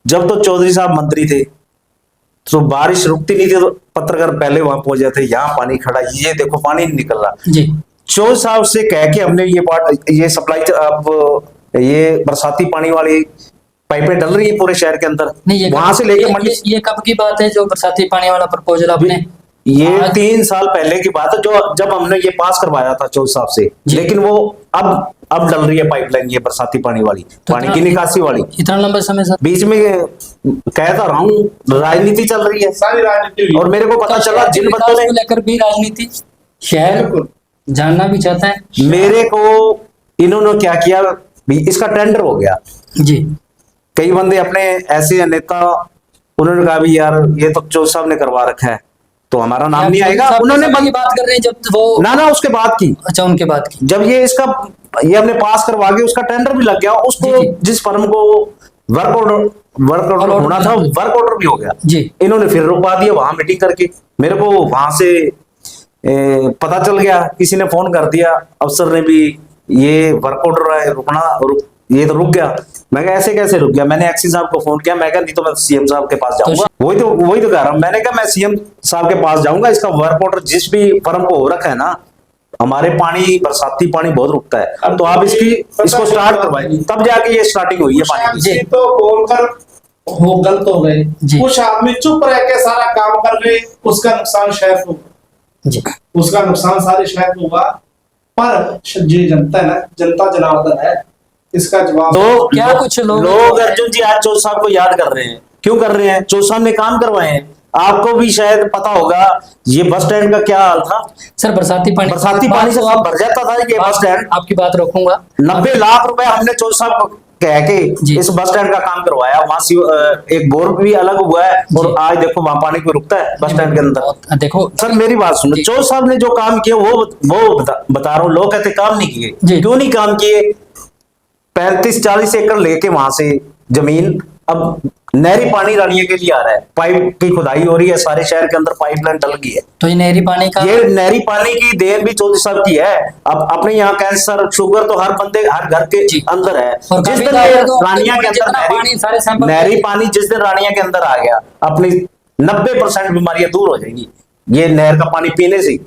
जब तो चौधरी साहब मंत्री थे तो बारिश रुकती नहीं थी, तो पत्रकार पहले वहां पहुंच जाते, यहाँ पानी खड़ा, ये देखो पानी नहीं निकल रहा। जी चौधरी साहब से कह के हमने ये सप्लाई, अब ये बरसाती पानी वाली पाइपें डल रही है पूरे शहर के अंदर, नहीं ये वहां से लेके मंडी। ये कब की बात है जो बरसाती पानी वाला प्रपोजल आपने? ये आज- 3 साल पहले की बात है, जो जब हमने ये पास करवाया था चौधरी साहब से, जी। लेकिन वो अब डल रही है पाइपलाइन, ये बरसाती पानी वाली, तो पानी इतना- की निकासी वाली। इतना लंबा समय सर? बीच में कहता रहा हूँ, राजनीति चल रही है सारी राजनीति हुई। और मेरे को पता तो चला शहर के जिन विकास बंदों ने को लेकर भी राजनीति शहर बिल्कुल। जानना भी चाहता है। मेरे को, इन्होंने क्या किया भी, इसका टेंडर हो गया। जी कई बंदे अपने ऐसे नेता, उन्होंने कहा भी यार ये तो चौधरी साहब ने करवा रखा है तो हमारा नाम नहीं आएगा। उन्होंने की बात कर रहे हैं जब वो ना उसके बाद की, अच्छा उनके बाद की। जब ये हमने पास करवा के उसका टेंडर भी लग गया, उसको जी, जी। जिस फर्म को वर्क ऑर्डर होना था, वर्क ऑर्डर भी हो गया। जी इन्होंने फिर रुकवा दिया वहां मीटिंग करके। मेरे को वहां से पता चल गया, किसी ने फोन कर दिया, अफसर ने भी, ये वर्क ऑर्डर है, ये तो रुक गया। मैं कहा ऐसे कैसे रुक गया? मैंने एक्सी साहब को फोन किया, मैं कहा नहीं तो मैं सीएम साहब के पास जाऊंगा। वही तो कह रहा हूं, मैंने कहा मैं सीएम साहब के पास जाऊंगा। इसका वर्क ऑर्डर जिस भी फर्म को हो रखा है ना, हमारे पानी, बरसाती पानी बहुत रुकता है, तो आप इसको स्टार्ट करवाइए, तब जाके ये स्टार्टिंग हुई है पानी की। MC तो बोलकर हो गलत हो गए, जी। कुछ आदमी चुप रह के सारा काम कर गए, उसका नुकसान शहर को, जी उसका नुकसान सारे शहर को हुआ। पर ये जनता है ना, जनता जनार्दन है, इसका जवाब तो क्या कुछ लोग अर्जुन जी आज चौधरी साहब को याद कर रहे हैं, क्यों कर रहे हैं? चौधरी साहब ने काम करवाए हैं। आपको भी शायद पता होगा ये बस स्टैंड का क्या हाल था। सर बरसाती पानी से सब भर जाता था ये बस स्टैंड। आपकी बात रोकूंगा। 90 लाख रुपए हमने चौधरी साहब को कह के जी। इस बस स्टैंड का काम करवाया। वहां एक बोर भी अलग हुआ है जी। और आज देखो वहां पानी को रुकता है बस स्टैंड के अंदर। देखो सर मेरी बात सुनो, जी। चौधरी साहब ने जो काम किया वो बता रहा हूँ। लोग कहते काम नहीं किए, जी। क्यों नहीं काम किए? 35-40 एकड़ लेके वहां से जमीन, अब नहरी पानी रानिया के लिए आ रहा है, पाइप की खुदाई हो रही है, सारे शहर के अंदर पाइपलाइन डल गई है। तो ये नहरी पानी का ये नहरी पानी की देन भी चौधरी साहब की है। अब अपने यहाँ कैंसर, शुगर तो हर बंदे, हर घर के जी। अंदर है। और जिस काफी दिन ज्यादा तो रानिया के जितना अंदर पानी सारे सैंपल नहरी पानी जिस दिन रानिया के अंदर आ गया, अपनी 90% बीमारियां दूर हो जाएंगी ये नहर का पानी पीने से।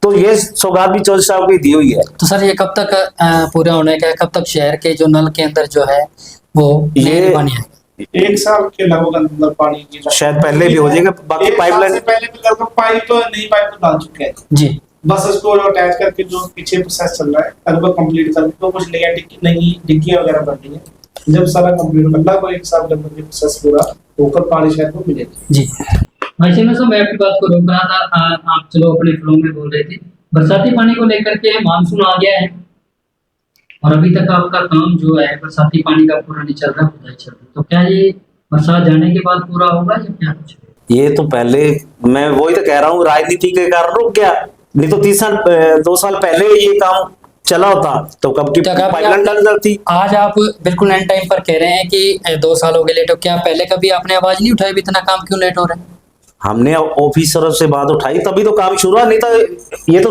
तो ये सौगात भी चौधरी साहब की दी हुई है। तो सर ये कब तक पूरा होने का है? कब तक शहर के जो नल के अंदर जो है वो ये- नहरी पानी है? 1 साल के लगभग अंदर पानी की शायद पहले भी हो जाएगा, बाकी 1 साल पाइपलाइन- से पहले भी लगभग पाइप तो नई पाइप तो डाल चुके हैं। जी बस इसको अटैच करके जो पीछे प्रोसेस चल रहा है लगभग कंप्लीट कर, तो कुछ नया नई डिग्गियां वगैरह बन रही है। जब सारा कंप्लीट हो लगभग 1 साल लगभग ये प्रोसेस पूरा होकर पानी शहर को मिलेगा। जी भाई साहब मैं आपकी बात को रोक रहा था। आप चलो अपने फ्लो में बोल रहे थे। बरसाती पानी को लेकर के मानसून आ गया है और अभी तक आपका काम जो है बरसाती पानी का पूरा नहीं चल रहा, खुदाई चल रही, तो क्या ये बरसात जाने के बाद पूरा होगा या क्या कुछ? ये तो पहले, मैं वही तो कह रहा हूँ, राजनीति के कारण रुक गया। नहीं तो 2 साल पहले ये काम चला होता तो कब की क्या कभी पाइपलाइन डल जाती। आज आप बिल्कुल एंड टाइम पर कह रहे हैं कि 2 साल हो गए लेट हो, क्या पहले कभी आपने आवाज नहीं उठाई भी इतना काम क्यों लेट हो रहा है? हमने ऑफिसरों से बात उठाई तभी तो काम शुरू हुआ, नहीं तो ये तो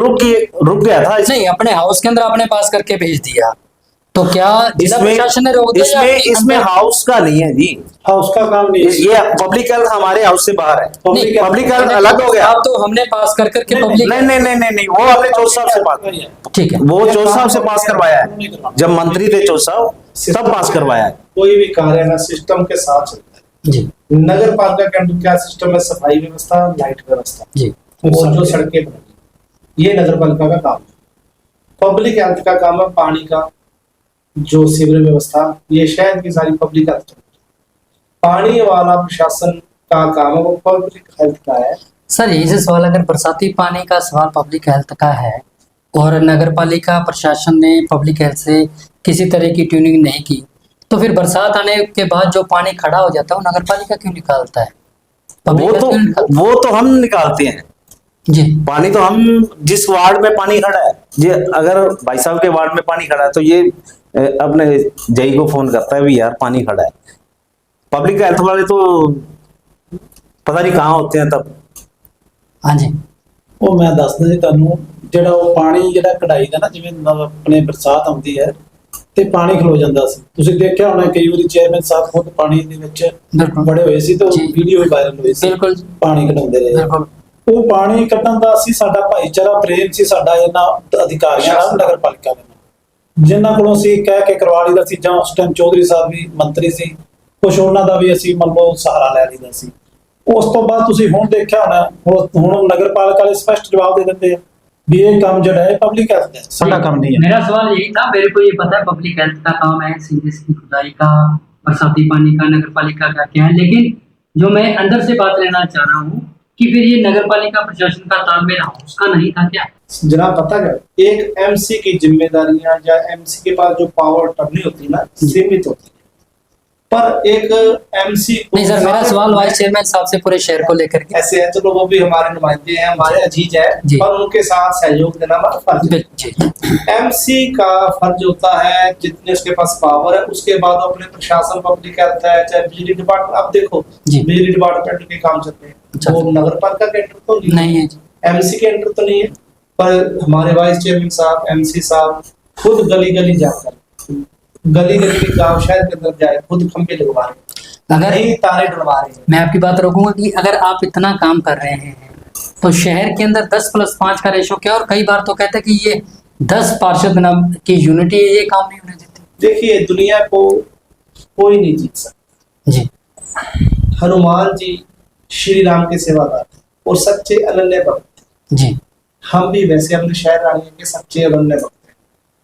रुक गया था। नहीं अपने हाउस के अंदर आपने पास करके भेज दिया, तो क्या जिला इसमें प्रशासन ने रोक दिया या इसमें हाउस का नहीं है जी, हाउस का काम नहीं है। ये पब्लिक हेल्थ हमारे हाउस से बाहर है। नहीं, पब्लिक हेल्थ अलग हो गया। अब तो हमने पास कर करके नहीं, पब्लिक नहीं, वो हमने चौधरी साहब से बात, ठीक है वो चौधरी साहब से पास करवाया है। जब मंत्री थे चौधरी साहब तब पास करवाया है। कोई भी कार्य ना सिस्टम के साथ चलता है। जी नगर पालिका के अंदर क्या सिस्टम है? सफाई व्यवस्था, लाइट व्यवस्था जी और जो सड़कें बनी, ये नगर पालिका का काम है। पब्लिक हेल्थ का काम है पानी का, जो सीवर व्यवस्था, ये शहर की सारी पब्लिक हेल्थ। पानी वाला प्रशासन का काम है वो पब्लिक हेल्थ का है। सर यही से सवाल, अगर बरसाती पानी का सवाल पब्लिक हेल्थ का है और नगर पालिका प्रशासन ने पब्लिक हेल्थ से किसी तरह की ट्यूनिंग नहीं की, तो फिर बरसात आने के बाद जो पानी खड़ा हो जाता है वो नगर पालिका क्यों निकालता है? Public health क्यों निकालता वो तो हम निकालते हैं है? जी पानी। तो हम जिस वार्ड में पानी खड़ा है, ये अगर भाई साहब के वार्ड में पानी खड़ा है तो ये अपने जई को फोन करता है भी यार पानी खड़ा है। पब्लिक हेल्थ वाले तो पता नहीं कहाँ होते हैं तब। हाँ जी ਉਹ ਮੈਂ ਦੱਸਦਾ ਜੀ ਤੁਹਾਨੂੰ, ਜਿਹੜਾ ਉਹ ਪਾਣੀ ਜਿਹੜਾ ਕਢਾਈ ਦਾ ਨਾ, ਜਿਵੇਂ ਆਪਣੇ ਬਰਸਾਤ ਆਉਂਦੀ ਹੈ ਤੇ ਪਾਣੀ ਖਲੋ ਜਾਂਦਾ ਸੀ। ਤੁਸੀਂ ਦੇਖਿਆ ਹੋਣਾ ਕਈ ਵਾਰੀ ਚੇਅਰਮੈਨ ਸਾਹਿਬ ਖੁਦ ਪਾਣੀ ਦੇ ਵਿੱਚ ਬਿਲਕੁਲ ਬੜੇ ਹੋਏ ਸੀ ਤੇ ਉਹ ਜੀ। ਵੀਡੀਓ ਵੀ ਵਾਇਰਲ ਹੋਈ ਸੀ, ਬਿਲਕੁਲ ਪਾਣੀ ਕਢਾਉਂਦੇ ਰਹੇ। ਬਿਲਕੁਲ ਉਹ ਪਾਣੀ ਕੱਢਣ ਦਾ ਸੀ ਸਾਡਾ ਭਾਈਚਾਰਾ ਪ੍ਰੇਮ ਸੀ, ਸਾਡਾ ਇਹਨਾਂ ਅਧਿਕਾਰੀਆਂ ਨਾਲ, ਨਗਰ ਪਾਲਿਕਾ ਦੇ ਨਾਲ, ਜਿਨ੍ਹਾਂ ਕੋਲੋਂ ਅਸੀਂ ਕਹਿ ਕੇ ਕਰਵਾ ਲਈਦਾ ਸੀ। ਜਾਂ ਉਸ ਟਾਈਮ ਚੌਧਰੀ ਸਾਹਿਬ ਵੀ ਮੰਤਰੀ ਸੀ, ਕੁਛ ਉਹਨਾਂ ਦਾ ਵੀ ਅਸੀਂ ਮੰਨ ਲਓ ਸਹਾਰਾ ਲੈ ਲਈਦਾ ਸੀ। ਉਸ ਤੋਂ ਬਾਅਦ ਤੁਸੀਂ ਹੁਣ ਦੇਖਿਆ ਹੋਣਾ, ਹੁਣ ਨਗਰਪਾਲਿਕਾ ਵਾਲੇ ਸਪਸ਼ਟ जवाब दे ਦਿੰਦੇ ਆ भी ये काम जड़ा है पब्लिक हेल्थ है, साडा काम नहीं है। मेरा सवाल यही था, मेरे को ये पता है पब्लिक हेल्थ का काम है, सीरीज की खुदाई का, बरसाती पानी का, नगर पालिका का क्या है, लेकिन जो मैं अंदर से बात लेना चाह रहा हूँ कि फिर ये नगर पालिका प्रशासन का तालमेल उसका नहीं था क्या? जनाब पता क्या, एक एमसी की जिम्मेदारियां या एमसी के पास जो पावर टर्नी होती है ना, सीमित होती है। पर एक एमसी नहीं सर, मेरा सवाल वाइस चेयरमैन साहब से पूरे शहर को लेकर के। ऐसे है, चलो वो भी हमारे नुमाइंदे हैं, हमारे अजीज है, जी। पर उनके साथ सहयोग देना हमारा फर्ज है। एमसी का फर्ज होता है जितने उसके पास पावर है, उसके बाद अपने प्रशासन पब्लिक हेल्थ है, चाहे बिजली डिपार्टमेंट, अब देखो जी। बिजली डिपार्टमेंट के काम चलते हैं, वो नगर पालिका के एंटर तो नहीं है, एमसी के एंटर तो नहीं है। पर हमारे वाइस चेयरमैन साहब, एमसी साहब खुद गली गली जाकर, गली गली के गांव शहर के अंदर जाए, खुद खंभे लगवा रहे हैं, अगर नहीं तारे डलवा रहे हैं। मैं आपकी बात रोकूंगा कि अगर आप इतना काम कर रहे हैं तो शहर के अंदर 10+5 का रेशो क्या, और कई बार तो कहते हैं कि ये 10 पार्षद नाम की यूनिटी है, ये काम नहीं होने देती। देखिए दुनिया को कोई नहीं जीत सकता जी। हनुमान जी श्री राम के सेवादार थे और सच्चे अनन्य भक्त थे। जी। हम भी वैसे अपने शहर रानी के सच्चे अनन्य भक्त हैं।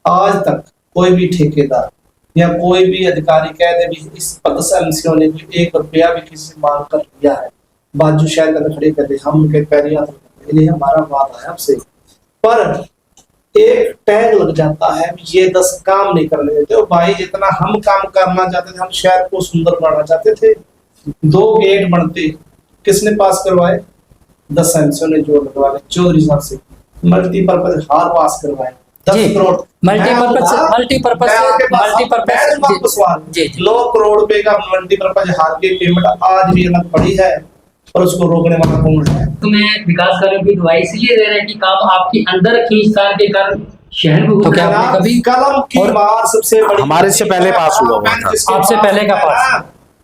आज तक कोई भी ठेकेदार या कोई भी अधिकारी कह दे भी इस पद से एमसीओ ने 1 रुपया भी किसी से मांग कर लिया है, बाजू शहर के अंदर खड़े कर दे, हम उनके पैर हाथ रखते हैं, ये हमारा वादा है आपसे। पर एक टैग लग जाता है, ये 10 काम नहीं करने देते। और भाई जितना हम काम करना चाहते थे, हम शहर को सुंदर बनाना चाहते थे, 2 गेट बनते, किसने पास करवाए? 10 एमसीओ ने जोड़ लगवाए, चौधरी साहब से मल्टीपर्पज हाल पास करवाए, 10 करोड़ मल्टीपर्पज जी। 9 करोड़ रुपए का मल्टीपर्पज हाल की पेमेंट आज भी अलग पड़ी है, और उसको रोकने वाला कौन है? तुम्हें विकास कार्यों की दुआई इसलिए दे रहे हैं कि काम आपके अंदर खींचतान के कारण शहर को, तो क्या आपने कभी कलम की मार सबसे बड़ी हमारे से पहले पास हुआ था, आपसे पहले का पास।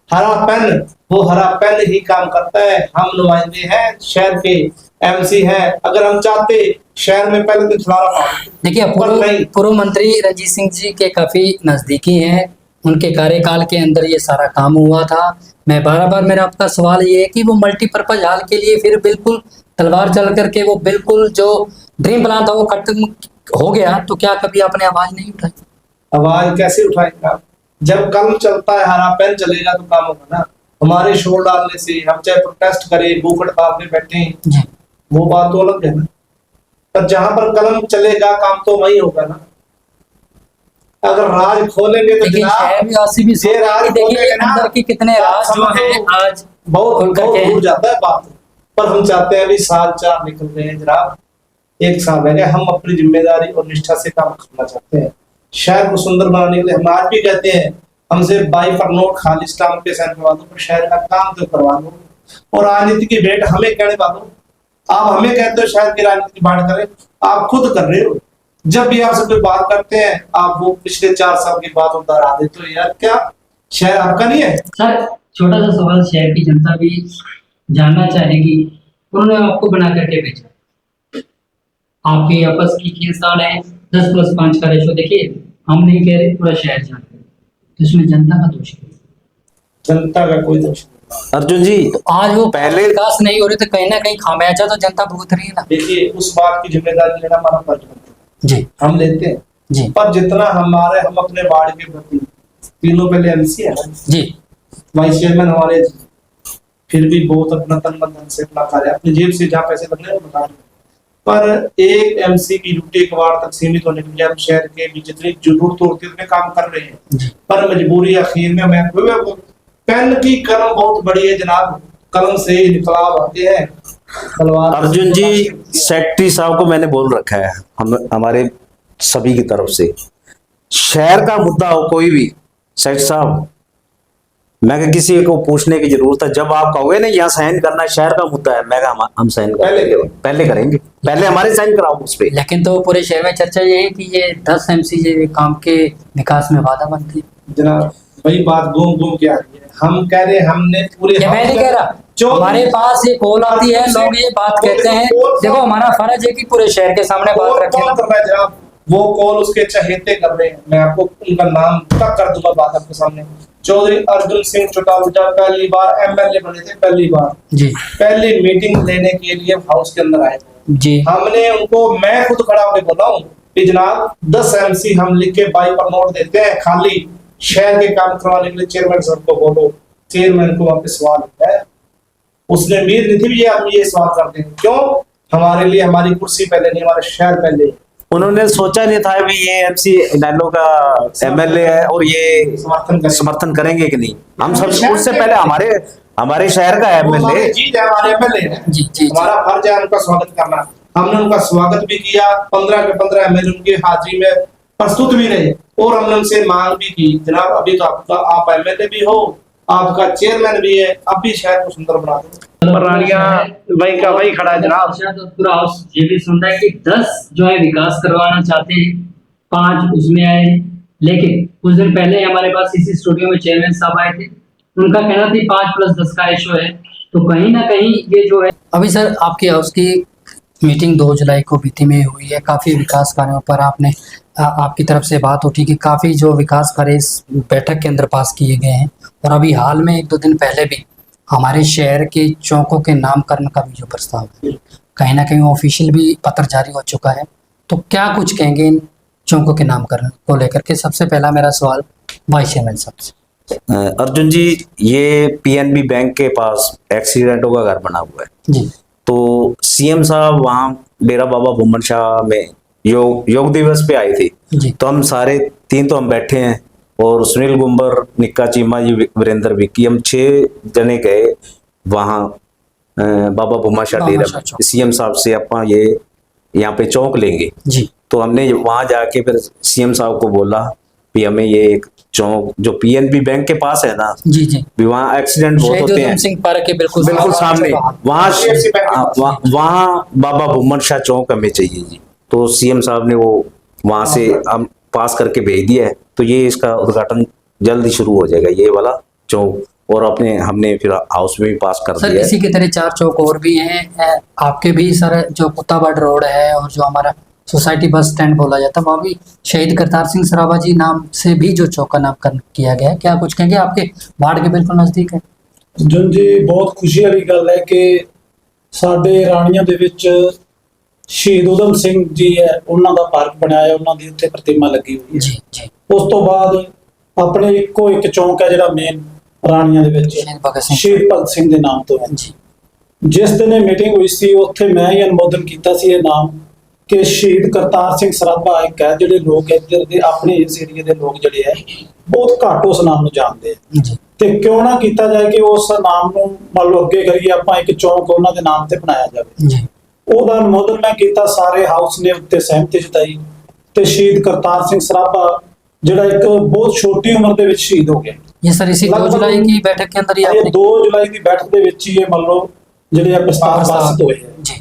हरा पेन, वो हरा पेन ही काम करता है। हम नुमाइंदे हैं शहर के, एमसी हैं, अगर हम चाहते शहर में पहले तो खिलारा पाओ। देखिए पूर्व मंत्री रंजीत सिंह जी के काफी नजदीकी हैं, उनके कार्यकाल के अंदर ये सारा काम हुआ था। मैं बार मेरा आपका सवाल ये है कि वो मल्टीपर्पज हॉल के लिए फिर बिल्कुल तलवार चल करके वो बिल्कुल जो ड्रीम प्लान था वो खत्म हो गया, तो क्या कभी आपने आवाज नहीं उठाई? आवाज कैसे उठाएगा? जब कलम चलता है, हरा पेन चलेगा तो काम होगा ना। हमारे शोर डालने से, हम चाहे प्रोटेस्ट करें, भूख हड़ताल पे बैठे, वो बात तो अलग है ना। पर जहां पर कलम चलेगा काम तो वही होगा ना। अगर राज खोलेंगे तो देखिए अंदर के कितने राज जो हैं आज बहुत दूर जाता है बात। पर हम चाहते हैं अभी 4 निकल रहे हैं जनाब, 1 साल रह गए। हम अपनी जिम्मेदारी और निष्ठा से काम करना चाहते हैं, शहर को सुंदर बनाने के लिए। हम आज भी कहते हैं हमसे बाई पर नोट खाली स्टाम्प पे साइन करवा दो, पर शहर का काम तो करवा दो। और राजनीति की भेंट हमें कहने वालों, आप हमें कहते हो शहर की राजनीति की बात करें, आप खुद कर रहे हो। जब भी आपसे कोई बात करते हैं आप वो पिछले 4 साल की बात दोहरा देते हो। यार क्या शहर आपका नहीं है? सर छोटा सा सवाल शहर की जनता भी जानना चाहेगी, उन्होंने आपको बना करके भेजा, आपके आपस की खींचतान है, 10+5 का रेशो। देखिए हम नहीं कह रहे, पूरा शहर जानते हैं, तो इसमें जनता का दोष है? जनता का कोई दोष नहीं। अर्जुन जी तो आज वो पहले विकास नहीं हो रहे तो कहीं ना कहीं खामियाजा तो जनता भुगत रही है ना। देखिए उस बात की जिम्मेदारी लेना हमारा फर्ज बनता है जी, हम लेते हैं जी। पर जितना हम अपने वार्ड के प्रति, तीनों पहले एमसी है जी, वाइस चेयरमैन हमारे, फिर भी बहुत अपना तन मन धन से अपना कार्य अपनी जेब से जहाँ पैसे लग रहे हैं वो बता रहे हैं। पर एक एमसी की ड्यूटी 1 वार्ड तक सीमित होने के लिए हम शहर के भी जितनी जरूरत होती है उतने काम कर रहे हैं। पर मजबूरी आखिर में मैं पेन की कलम बहुत बड़ी है जनाब, कलम से ही इनकलाब आते हैं। अर्जुन जी सेक्रेटरी साहब को मैंने बोल रखा है हमारे सभी की तरफ से, शहर का मुद्दा हो कोई भी, सेक्रेटरी साहब मैं किसी को पूछने की जरूरत है, जब आप कहोगे ना यहाँ साइन करना शहर का मुद्दा है, मैं हम साइन पहले करेंगे, पहले हमारे साइन कराओ उस पे। लेकिन तो पूरे शहर में चर्चा ये है कि ये 10 एमसी काम के विकास में बाधा बनती है। जनाब वही बात घूम के आ रही है। हम कह रहे हमने पूरे, मैं नहीं कह रहा, हमारे पास ये कॉल आती है, लोग ये बात कहते हैं। देखो हमारा फर्ज है कि पूरे शहर के सामने बात रखें। वो कॉल उसके चहेते कर रहे हैं, मैं आपको उनका नाम तक कर दूंगा बात आपके सामने। चौधरी अर्जुन सिंह चौटाला पहली बार एमएलए बने थे, पहली बार जी पहली मीटिंग लेने के लिए हाउस के अंदर आए थे। जी हमने उनको, मैं खुद खड़ा होकर बोला हूँ कि जनाब 10 एमसी हम लिख के बाई पर नोट देते हैं, खाली शहर के काम करवाने के लिए चेयरमैन सर को बोलो। चेयरमैन को वहां पे सवाल है, उसने उम्मीद नहीं थी भी ये हम ये सवाल कर देंगे। क्यों? हमारे लिए हमारी कुर्सी पहले नहीं, हमारा शहर पहले। उन्होंने सोचा नहीं था भी ये एमसी इनेलो का एमएलए है और ये समर्थन करेंगे कि नहीं। हम सब उससे पहले हमारे शहर का एमएलए जीत है, हमारे एमएलए है, जी जी हमारा फर्ज है उनका स्वागत करना। हमने उनका स्वागत भी किया, 15 के 15 एमएलए उनकी हाजिरी में प्रस्तुत भी रहे और हमने उनसे मांग भी की, जनाब अभी तो आप एमएलए भी हो, आपका चेयरमैन भी है, अब भी शहर को सुंदर बना दो। रानिया वही का वही खड़ा है जनाब। तो पूरा हाउस ये भी सुन रहा है कि 10 जो है विकास करवाना चाहते हैं, 5 उसमें आए। लेकिन कुछ दिन पहले हमारे पास इसी स्टूडियो में चेयरमैन साहब आए थे, उनका कहना था 5+10 का रेशो है। तो कहीं ना कहीं ये जो है, अभी सर आपके हाउस की मीटिंग 2 जुलाई को बीती में हुई है, काफ़ी विकास कार्यों पर आपने आपकी तरफ से बात उठी कि काफ़ी जो विकास कार्य इस बैठक के अंदर पास किए गए हैं। और अभी हाल में 1-2 दिन पहले भी हमारे शहर के चौकों के नामकरण का भी जो प्रस्ताव है, कहीं ना कहीं ऑफिशियल भी पत्र जारी हो चुका है। तो क्या कुछ कहेंगे इन चौकों के नामकरण को लेकर के? सबसे पहला मेरा सवाल वाइस चेयरमैन साहब से। अर्जुन जी, ये पीएनबी बैंक के पास एक्सीडेंटों का घर बना हुआ है। जी तो सीएम साहब वहाँ डेरा बाबा भूमन शाह में योग दिवस पे आए थे। जी तो हम सारे 3 तो हम बैठे हैं और सुनील गुंबर, निक्का चीमा जी, वीरेंद्र विक्की, हम 6 जने गए वहाँ बाबा भूमन शाह डेरा में। सीएम साहब से अपन ये यहाँ पे चौक लेंगे। जी तो हमने वहां जाके फिर सीएम साहब को बोला कि हमें ये एक चौक जो पीएनबी बैंक के पास है ना, जी जी भी वहाँ एक्सीडेंट बहुत शहीद होते उधम हैं, सिंह पार्क के बिल्कुल बिल्कुल सामने वहाँ वहाँ बाबा भूमन शाह चौक हमें चाहिए जी। तो सीएम साहब ने वो वहां से हम पास करके भेज दिया है। तो ये इसका उद्घाटन जल्दी शुरू हो जाएगा, ये वाला चौक। और हमने फिर हाउस में भी पास कर सर, दिया है। इसी की तरह 4 चौक और भी हैं आपके भी सर, जो कुत्ताबाड़ रोड है और जो हमारा सोसाइटी बस स्टैंड बोला जाता है, वहाँ भी शहीद करतार सिंह सराभा जी नाम से भी जो चौक का नामकरण किया गया है। क्या कुछ कहेंगे? आपके वार्ड के बिल्कुल नजदीक है। ਜਨ ਜੀ ਬਹੁਤ ਖੁਸ਼ੀ ਵਾਲੀ ਗੱਲ ਹੈ ਕਿ ਸਾਡੇ ਰਾਣੀਆਂ ਦੇ ਵਿੱਚ ਸ਼ਹੀਦ ਊਧਮ ਸਿੰਘ ਜੀ ਹੈ, ਉਹਨਾਂ ਦਾ ਪਾਰਕ ਬਣਾਇਆ ਹੈ, ਉਹਨਾਂ ਦੀ ਉੱਥੇ ਪ੍ਰਤਿਮਾ ਲੱਗੀ ਹੋਈ ਹੈ। ਜੀ ਜੀ ਉਸ ਤੋਂ ਬਾਅਦ ਆਪਣੇ ਇੱਕੋ ਇੱਕ ਚੌਂਕ ਹੈ ਜਿਹੜਾ ਮੇਨ ਰਾਣੀਆਂ ਦੇ ਵਿੱਚ ਸ਼ਹੀਦ ਭਗਤ ਸਿੰਘ ਸ਼ਹੀਦ ਭਗਤ ਸਿੰਘ ਦੇ ਨਾਮ ਤੋਂ ਹੈ। ਜੀ ਜਿਸ ਦਿਨ ਇਹ ਮੀਟਿੰਗ ਹੋਈ ਸੀ ਉੱਥੇ ਮੈਂ ਹੀ ਅਨੁਮੋਦਨ ਕੀਤਾ ਸੀ ਇਹ ਨਾਮ ਕਿ ਸ਼ਹੀਦ ਕਰਤਾਰ ਸਿੰਘ ਸਰਾਭਾ ਇੱਕ ਹੈ, ਜਿਹੜੇ ਲੋਕ ਇੱਧਰ ਦੇ ਆਪਣੇ ਇਸ ਏਰੀਏ ਦੇ ਲੋਕ ਜਿਹੜੇ ਹੈ ਬਹੁਤ ਘੱਟ ਉਸ ਨਾਮ ਨੂੰ ਜਾਣਦੇ ਆ। ਜੀ ਤੇ ਕਿਉਂ ਨਾ ਕੀਤਾ ਜਾਏ ਕਿ ਉਸ ਨਾਮ ਨੂੰ ਮੰਨ ਲਓ ਅੱਗੇ ਕਰੀਏ, ਆਪਾਂ ਇੱਕ ਚੌਂਕ ਉਹਨਾਂ ਦੇ ਨਾਮ ਤੇ ਬਣਾਇਆ ਜਾਵੇ। ਜੀ ਉਹਦਾ ਅਨੁਮੋਦਨ ਮੈਂ ਕੀਤਾ, ਸਾਰੇ ਹਾਊਸ ਨੇ ਉੱਤੇ ਸਹਿਮਤੀ ਜਤਾਈ ਤੇ ਸ਼ਹੀਦ ਕਰਤਾਰ ਸਿੰਘ ਸਰਾਭਾ ਜਿਹੜਾ ਇੱਕ ਬਹੁਤ ਛੋਟੀ ਉਮਰ ਦੇ ਵਿੱਚ ਸ਼ਹੀਦ ਹੋ ਗਿਆ। ये सर इसी 2 जुलाई की बैठक के अंदर ही ਇਹ आपने 2 ਜੁਲਾਈ ਦੀ ਬੈਠਕ ਦੇ ਵਿੱਚ ਹੀ ਇਹ ਮੰਨ ਲਓ ਜਿਹੜੇ ਆ ਪ੍ਰਸਤਾਵ ਪਾਸ ਹੋਏ ਆ। जी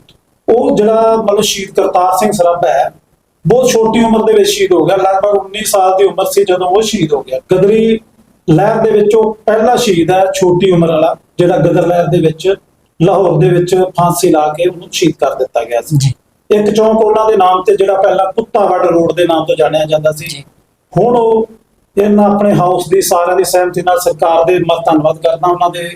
ਉਹ ਜਿਹੜਾ ਮਤਲਬ ਸ਼ਹੀਦ ਕਰਤਾਰ ਸਿੰਘ ਸਰਾਭਾ ਹੈ ਬਹੁਤ ਛੋਟੀ ਉਮਰ ਦੇ ਵਿੱਚ ਸ਼ਹੀਦ ਹੋ ਗਿਆ, ਲਗਭਗ 19 ਸਾਲ ਦੀ ਉਮਰ ਸੀ ਜਦੋਂ ਉਹ ਸ਼ਹੀਦ ਹੋ ਗਿਆ। ਗਦਰੀ ਲਹਿਰ ਦੇ ਵਿੱਚ ਉਹ ਪਹਿਲਾ ਸ਼ਹੀਦ ਹੈ ਛੋਟੀ ਉਮਰ ਵਾਲਾ, ਜਿਹੜਾ ਗਦਰ ਲਹਿਰ ਦੇ ਵਿੱਚ ਲਾਹੌਰ ਦੇ ਵਿੱਚ ਫਾਂਸੀ ਲਾ ਕੇ ਉਹਨੂੰ ਸ਼ਹੀਦ ਕਰ ਦਿੱਤਾ ਗਿਆ ਸੀ। जी ਇੱਕ ਚੌਂਕ ਉਹਨਾਂ ਦੇ ਨਾਮ ਤੇ ਜਿਹੜਾ ਪਹਿਲਾਂ ਕੁੱਤਾਵੜ ਰੋਡ ਦੇ ਨਾਮ ਤੋਂ ਜਾਣਿਆ ਜਾਂਦਾ ਸੀ, जी ਹੁਣ ਉਹ ਇਹਨਾਂ ਆਪਣੇ ਹਾਊਸ ਦੀ ਸਾਰਿਆਂ ਦੀ ਸਹਿਮਤੀ ਨਾਲ ਸਰਕਾਰ ਦੇ ਮੈਂ ਧੰਨਵਾਦ ਕਰਦਾ ਉਹਨਾਂ ਦੇ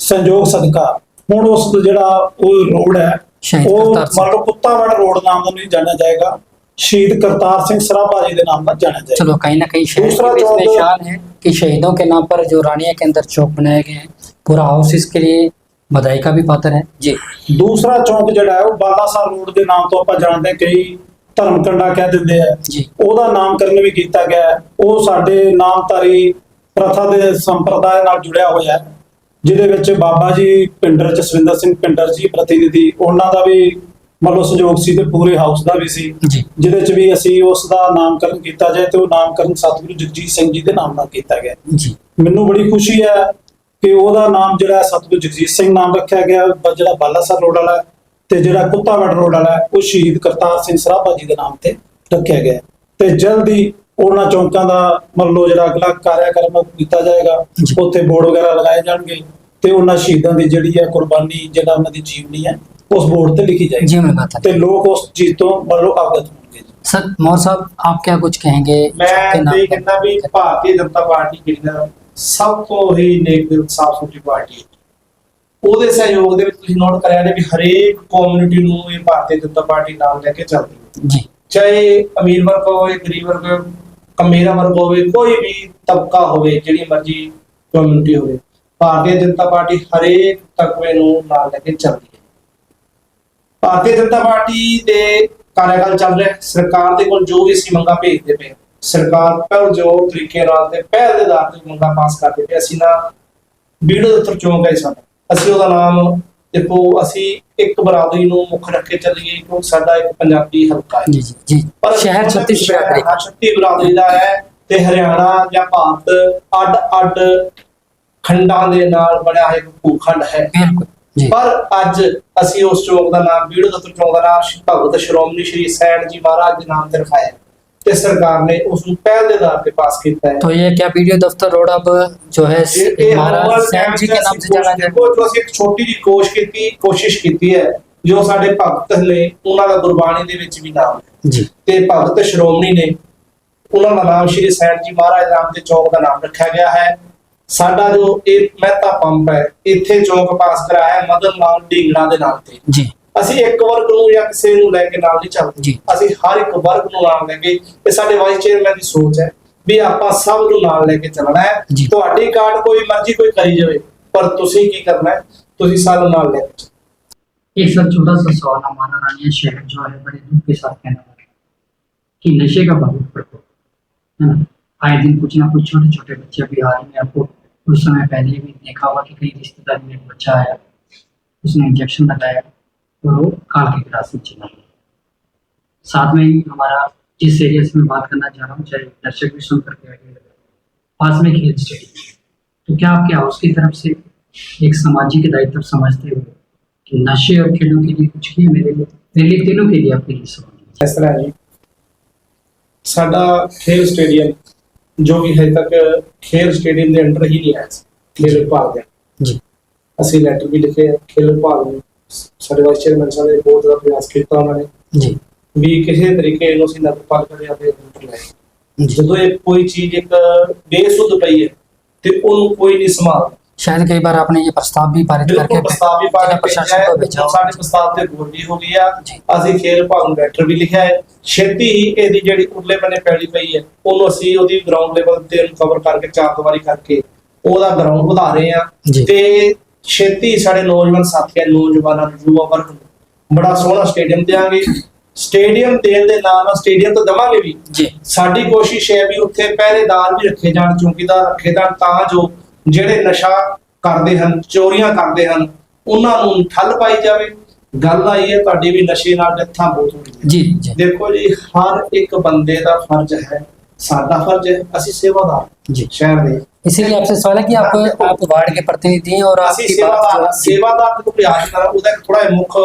ਸੰਯੋਗ ਸਦਕਾ ਹੁਣ ਉਸ ਜਿਹੜਾ ਉਹ ਰੋਡ ਹੈ ਸ਼ਹੀਦ ਉਹ ਕਰਤਾਰ ਸਿੰਘ। ਮੰਨ ਲਓ ਕੁੱਤਾਵੜ ਰੋਡ ਨਾਮ ਨਾਲ ਨਹੀਂ ਜਾਣਿਆ ਜਾਏਗਾ, ਸ਼ਹੀਦ ਕਰਤਾਰ ਸਿੰਘ ਸਰਾਭਾ जी ਦੇ ਨਾਮ ਨਾਲ जाना जाएगा। चलो, कहीं ना कहीं शहर दूसरा की भी इसमें चौक- शान है कि शहीदों के नाम पर जो रानिया के अंदर चौक बनाए गए हैं, पूरा हाउस इसके लिए बधाई का भी पात्र है। जी ਦੂਸਰਾ ਚੌਂਕ ਜਿਹੜਾ ਹੈ ਉਹ ਬਾਲਾਸਾਰ ਰੋਡ ਦੇ ਨਾਮ ਤੋਂ ਆਪਾਂ ਜਾਣਦੇ ਹਾਂ, ਕਈ ਧਰਮਕੰਡਾ ਕਹਿ ਦਿੰਦੇ ਆ, जी ਉਹਦਾ ਨਾਮਕਰਨ ਵੀ ਕੀਤਾ ਗਿਆ ਹੈ। ਉਹ ਸਾਡੇ ਨਾਮਧਾਰੀ ਪ੍ਰਥਾ ਦੇ ਸੰਪਰਦਾਇ ਨਾਲ ਜੁੜਿਆ ਹੋਇਆ ਹੈ, ਜਿਹਦੇ ਵਿੱਚ ਬਾਬਾ ਜੀ ਪਿੰਡਰ ਜਸਵਿੰਦਰ ਸਿੰਘ ਪਿੰਡਰ ਜੀ ਪ੍ਰਤੀਨਿਧੀ, ਉਹਨਾਂ ਦਾ ਵੀ ਮੰਨ ਲਓ ਸਹਿਯੋਗ ਸੀ ਤੇ ਪੂਰੇ ਹਾਊਸ ਦਾ ਵੀ ਸੀ, जी ਜਿਹਦੇ ਚ ਵੀ ਅਸੀਂ ਉਸ ਦਾ ਨਾਮਕਰਨ ਕੀਤਾ ਜਾਏ ਤੇ ਉਹ ਨਾਮਕਰਨ ਸਤਿਗੁਰੂ ਜਗਜੀਤ ਸਿੰਘ ਜੀ ਦੇ ਨਾਮ ਨਾਲ ਕੀਤਾ ਗਿਆ। जी ਮੈਨੂੰ ਬੜੀ ਖੁਸ਼ੀ ਹੈ ਕਿ ਉਹਦਾ ਨਾਮ ਜਿਹੜਾ ਸਤਿਗੁਰੂ ਜਗਜੀਤ ਸਿੰਘ ਨਾਮ ਰੱਖਿਆ ਗਿਆ, ਜਿਹੜਾ ਬਾਲਾਸਰ ਰੋਡ ਵਾਲਾ ਹੈ, ਤੇ ਜਿਹੜਾ ਕੁੱਤਾਵੜ ਰੋਡ ਵਾਲਾ ਹੈ, ਉਹ ਸ਼ਹੀਦ ਕਰਤਾਰ ਸਿੰਘ ਸਰਾਭਾ ਜੀ ਦੇ ਨਾਮ ਤੇ ਰੱਖਿਆ ਗਿਆ। ਤੇ ਜਲਦੀ ਉਹਨਾਂ ਚੌਂਕਾਂ ਦਾ ਮੰਨ ਲਓ ਜਿਹੜਾ ਅਗਲਾ ਕਾਰਿਆਕਰਮ ਉਹ ਕੀਤਾ ਜਾਏਗਾ, ਜੀ। ਉੱਥੇ ਬੋਰਡ ਵਗੈਰਾ ਲਗਾਏ ਜਾਣਗੇ ਤੇ ਉਹਨਾਂ ਸ਼ਹੀਦਾਂ ਦੀ ਜਿਹੜੀ ਹੈ ਕੁਰਬਾਨੀ, ਜਿਹੜਾ ਉਹਨਾਂ ਦੀ ਜੀਵਨੀ ਹੈ, ਉਸ ਬੋਰਡ ਤੇ ਲਿਖੀ ਜਾਏਗੀ जी मैं बात ਤੇ ਲੋਕ ਉਸ ਚੀਜ਼ ਤੋਂ ਮੰਨ ਲਓ ਅਵਗਤ ਹੋਣਗੇ। सर, मौर साहब आप क्या कुछ कहेंगे? मैं चौक के नाम ये पर? कहना भी भारतीय जनता पार्टी ਜਿਹੜੀ ਸਭ ਤੋਂ ਹੀ ਨੇਕ ਦਿਲ ਸਾਫ ਸੁਥਰੀ ਪਾਰਟੀ ਹੈ। ਉਹਦੇ ਸਹਿਯੋਗ ਦੇ ਵਿੱਚ ਤੁਸੀਂ ਨੋਟ ਕਰਿਆ ਜੇ ਵੀ ਹਰੇਕ ਕਮਿਊਨਿਟੀ ਨੂੰ ਇਹ ਭਾਰਤੀ ਜਨਤਾ ਪਾਰਟੀ ਨਾਲ ਲੈ ਕੇ ਚੱਲਦੀ ਹੈ। ਜੀ ਚਾਹੇ ਅਮੀਰ ਵਰਗ ਹੋਵੇ, ਗਰੀਬ ਵਰਗ ਹੋਵੇ, ਕਮੇਰਾ ਵਰਗ ਹੋਵੇ, ਕੋਈ ਵੀ ਤਬਕਾ ਹੋਵੇ, ਜਿਹੜੀ ਮਰਜ਼ੀ ਕਮਿਊਨਿਟੀ ਹੋਵੇ, ਭਾਰਤੀ ਜਨਤਾ ਪਾਰਟੀ ਹਰੇਕ ਤਬਕੇ ਨੂੰ ਨਾਲ ਲੈ ਕੇ ਚੱਲਦੀ ਹੈ। ਭਾਰਤੀ ਜਨਤਾ ਪਾਰਟੀ ਦੇ ਕਾਰਜਕਾਲ ਚੱਲ ਰਿਹਾ, ਸਰਕਾਰ ਦੇ ਕੋਲ ਜੋ ਵੀ ਅਸੀਂ ਮੰਗਾਂ ਭੇਜਦੇ ਪਏ, ਸਰਕਾਰ ਪਰ ਜੋ ਤਰੀਕੇ ਨਾਲ ਤੇ ਪਹਿਲ ਦੇ ਆਧਾਰ ਤੇ ਮੰਗਾਂ ਪਾਸ ਕਰਦੇ ਪਏ। ਅਸੀਂ ਨਾ ਵੀਡੀਓ ਦਫ਼ਤਰ ਚੌਂਕ ਹੈ ਸਾਡਾ, ਅਸੀਂ ਉਹਦਾ ਨਾਮ ਦੇਖੋ, ਅਸੀਂ ਇੱਕ ਬਰਾਦਰੀ ਨੂੰ ਮੁੱਖ ਰੱਖ ਕੇ ਚੱਲੀਏ ਕਿਉਂਕਿ ਸਾਡਾ ਇੱਕ ਪੰਜਾਬੀ ਹਲਕਾ ਹੈ। जी जी जी शहर 36 बरादरी का। 36 ਬਰਾਦਰੀ ਦਾ ਹੈ ਤੇ ਹਰਿਆਣਾ ਜਾਂ ਭਾਰਤ ਅੱਡ-ਅੱਡ ਖੰਡਾਂ ਦੇ ਨਾਲ ਬਣਿਆ ਇੱਕ ਭੂਖੰਡ ਹੈ। बिल्कुल जी ਪਰ ਅੱਜ ਅਸੀਂ ਉਸ ਚੌਂਕ ਦਾ ਨਾਮ ਵੀਡੀਓ ਦਫ਼ਤਰ ਚੌਂਕ ਦਾ ਨਾਮ ਭਗਤ ਸ਼੍ਰੋਮਣੀ ਸ਼੍ਰੀ ਸੈਣ ਜੀ ਮਹਾਰਾਜ ਦੇ ਨਾਮ ਤੇ ਰਖਾਇਆ ਤੇ ਸਰਕਾਰ ਨੇ ਉਸ ਨੂੰ ਪਹਿਲ ਦੇ ਆਧਾਰ ਤੇ ਪਾਸ ਕੀਤਾ ਹੈ। तो ये क्या वीडियो दफ्तर रोड अब जो है ਇਹ महाराज सैन जी के नाम से जाना जाए। ਦੇਖੋ, ਜੋ ਅਸੀਂ ਇੱਕ ਛੋਟੀ ਜਿਹੀ ਕੋਸ਼ਿਸ਼ ਕੀਤੀ ਹੈ, ਜੋ ਸਾਡੇ ਭਗਤ ਨੇ ਉਹਨਾਂ ਦਾ ਗੁਰਬਾਣੀ ਦੇ ਵਿੱਚ ਵੀ ਨਾਮ ਹੈ जी ਤੇ ਭਗਤ ਸ਼੍ਰੋਮਣੀ ਨੇ ਉਹਨਾਂ ਦਾ ਨਾਮ ਸ਼੍ਰੀ ਸੈਣ ਜੀ ਮਹਾਰਾਜ ਨਾਮ ਤੇ ਚੌਂਕ ਦਾ ਨਾਮ ਰੱਖਿਆ ਗਿਆ ਹੈ। ਸਾਡਾ ਜੋ ਇਹ ਮਹਿਤਾ ਪੰਪ ਹੈ, ਇੱਥੇ ਚੌਂਕ ਪਾਸ ਕਰਾਇਆ ਹੈ ਮਦਨ ਲਾਲ ਢੀਂਗੜਾ ਦੇ ਨਾਮ ਤੇ। जी ਅਸੀਂ ਇੱਕ ਵਰਗ ਨੂੰ ਜਾਂ ਕਿਸੇ ਨੂੰ ਲੈ ਕੇ ਨਾਲ ਨਹੀਂ ਚੱਲਦੇ, ਜੀ। ਅਸੀਂ ਹਰ ਇੱਕ ਵਰਗ ਨੂੰ ਨਾਲ ਲੈ ਕੇ, ਇਹ ਸਾਡੇ ਵਾਈਸ ਚੇਅਰਮੈਨ ਦੀ ਸੋਚ ਹੈ ਵੀ ਆਪਾਂ ਸਭ ਨੂੰ ਨਾਲ ਲੈ ਕੇ ਚੱਲਣਾ ਹੈ। ਜੀ। ਤੁਹਾਡੀ ਕਾਰਡ ਕੋਈ ਮਰਜ਼ੀ ਕੋਈ ਕਰੀ ਜਾਵੇ, ਪਰ ਤੁਸੀਂ ਕੀ करना है, ਤੁਸੀਂ ਸਾਨੂੰ ਨਾਲ ਲੈ ਕੇ ਚੱਲੋ। एक सर छोटा सा सवाल, हमारा रानिया शहर जो है बड़े दुख के साथ कहना पड़ेगा कि नशे का बहुत प्रकोप है ना, आए दिन कुछ ना कुछ छोटे छोटे बच्चे भी हाल में आपको कुछ समय पहले भी देखा होगा कि कई रिश्तेदार में एक बच्चा आया, उसने इंजेक्शन लगाया और वो काल के गिलास में चला गया। साथ में ही हमारा जिस एरिया से मैं बात करना चाह रहा हूँ, चाहे दर्शक भी सुन करके आगे लगे, पास में खेल स्टेडियम, तो क्या आपके हाउस की तरफ से एक सामाजिक दायित्व समझते हुए कि नशे और खेलों के लिए कुछ किया? मेरे लिए तीनों के लिए आपके लिए सवाल। ਇਸ ਤਰ੍ਹਾਂ ਹੈ ਜੀ, ਸਾਡਾ ਖੇਲ ਸਟੇਡੀਅਮ ਜੋ ਕਿ ਹਜੇ ਤੱਕ ਖੇਲ ਸਟੇਡੀਅਮ ਦੇ ਅੰਡਰ ਹੀ ਨਹੀਂ ਆਇਆ ਸੀ, ਖੇਲ ਵਿਭਾਗ ਦੇ। जी ਅਸੀਂ ਲੈਟਰ ਵੀ ਲਿਖੇ ਆ ਖੇਲ ਵਿਭਾਗ ਨੂੰ, ਸਾਡੇ ਵਾਈਸ ਚੇਅਰਮੈਨ ਸਾਹਿਬ ਨੇ ਬਹੁਤ ਜ਼ਿਆਦਾ ਪ੍ਰਯਾਸ ਕੀਤਾ ਉਹਨਾਂ ਨੇ जी ਵੀ ਕਿਸੇ ਤਰੀਕੇ ਨੂੰ ਅਸੀਂ ਨਗਰਪਾਲਿਕਾ ਦੇ ਆਦੇ ਅੰਦਰ ਲੈ ਆਈਏ। जी ਜਦੋਂ ਇਹ ਕੋਈ ਚੀਜ਼ ਇੱਕ ਬੇਸੁੱਧ ਪਈ ਹੈ ਤੇ ਉਹਨੂੰ ਕੋਈ ਨਹੀਂ ਸੰਭਾਲਦਾ। शायद कई बार आपने ये प्रस्ताव भी पारित करके ਬਿਲਕੁਲ ਪ੍ਰਸਤਾਵ ਵੀ ਪਾ जिला ਕੇ प्रशासन को भेजा ਭੇਜਿਆ, हो। ਸਾਡੇ ਪ੍ਰਸਤਾਵ ਤੇ ਗੌਰ ਵੀ ਹੋ ਗਈ ਆ। ਜੀ। ਅਸੀਂ ਖੇਲ ਵਿਭਾਗ ਨੂੰ ਲੈਟਰ ਵੀ ਲਿਖਿਆ ਹੈ, ਛੇਤੀ ਹੀ ਇਹਦੀ ਜਿਹੜੀ ਉਰਲੇ ਬੰਨੇ ਪੈਲੀ ਪਈ ਹੈ ਉਹਨੂੰ ਅਸੀਂ ਉਹਦੀ ਗਰਾਊਂਡ ਲੈਵਲ ਤੇ ਉਹਨੂੰ ਕਵਰ ਕਰਕੇ ਚਾਰ ਦੀਵਾਰੀ ਕਰਕੇ ਉਹਦਾ ਗਰਾਊਂਡ ਵਧਾ ਰਹੇ ਆ ਜੀ। ਤੇ ਛੇਤੀ ਸਾਡੇ ਨੌਜਵਾਨ ਸਾਥੀਆਂ ਨੌਜਵਾਨਾਂ ਨੂੰ ਯੁਵਾ ਵਰਗ ਨੂੰ ਬੜਾ ਸੋਹਣਾ ਸਟੇਡੀਅਮ ਦੇਵਾਂਗੇ। ਸਟੇਡੀਅਮ ਦੇਣ ਦੇ ਨਾਲ ਨਾਲ ਸਟੇਡੀਅਮ ਤਾਂ ਦੇਵਾਂਗੇ ਵੀ, जी ਸਾਡੀ ਕੋਸ਼ਿਸ਼ ਹੈ ਵੀ ਉੱਥੇ ਪਹਿਰੇਦਾਰ ਵੀ ਰੱਖੇ ਜਾਣ, ਚੌਕੀਦਾਰ ਰੱਖੇ ਜਾਣ, ਤਾਂ ਜੋ ਜਿਹੜੇ ਨਸ਼ਾ ਕਰਦੇ ਹਨ, ਚੋਰੀਆਂ ਕਰਦੇ ਹਨ, ਉਹਨਾਂ ਨੂੰ ਠੱਲ ਪਾਈ ਜਾਵੇ। ਗੱਲ ਆਈ ਹੈ ਤੁਹਾਡੀ ਵੀ ਨਸ਼ੇ ਨਾਲ ਡੈਥਾਂ ਬਹੁਤ ਹੋ ਰਹੀਆਂ। जी जी ਦੇਖੋ ਜੀ, ਹਰ ਇੱਕ ਬੰਦੇ ਦਾ ਫਰਜ਼ ਹੈ, ਸਾਡਾ ਫਰਜ਼ ਹੈ, ਅਸੀਂ ਸੇਵਾਦਾਰ जी ਸ਼ਹਿਰ ਦੇ, इसीलिए आपसे सवाल है कि आप वार्ड के प्रतिनिधि हैं और ਅਸੀਂ आपकी ਸੇਵਾਦਾਰ बात ਸੇਵਾਦਾਰ ਨੂੰ ਪ੍ਰਯਾਸ ਕਰਾਂ, ਉਹਦਾ ਇੱਕ ਥੋੜਾ ਮੁੱਖ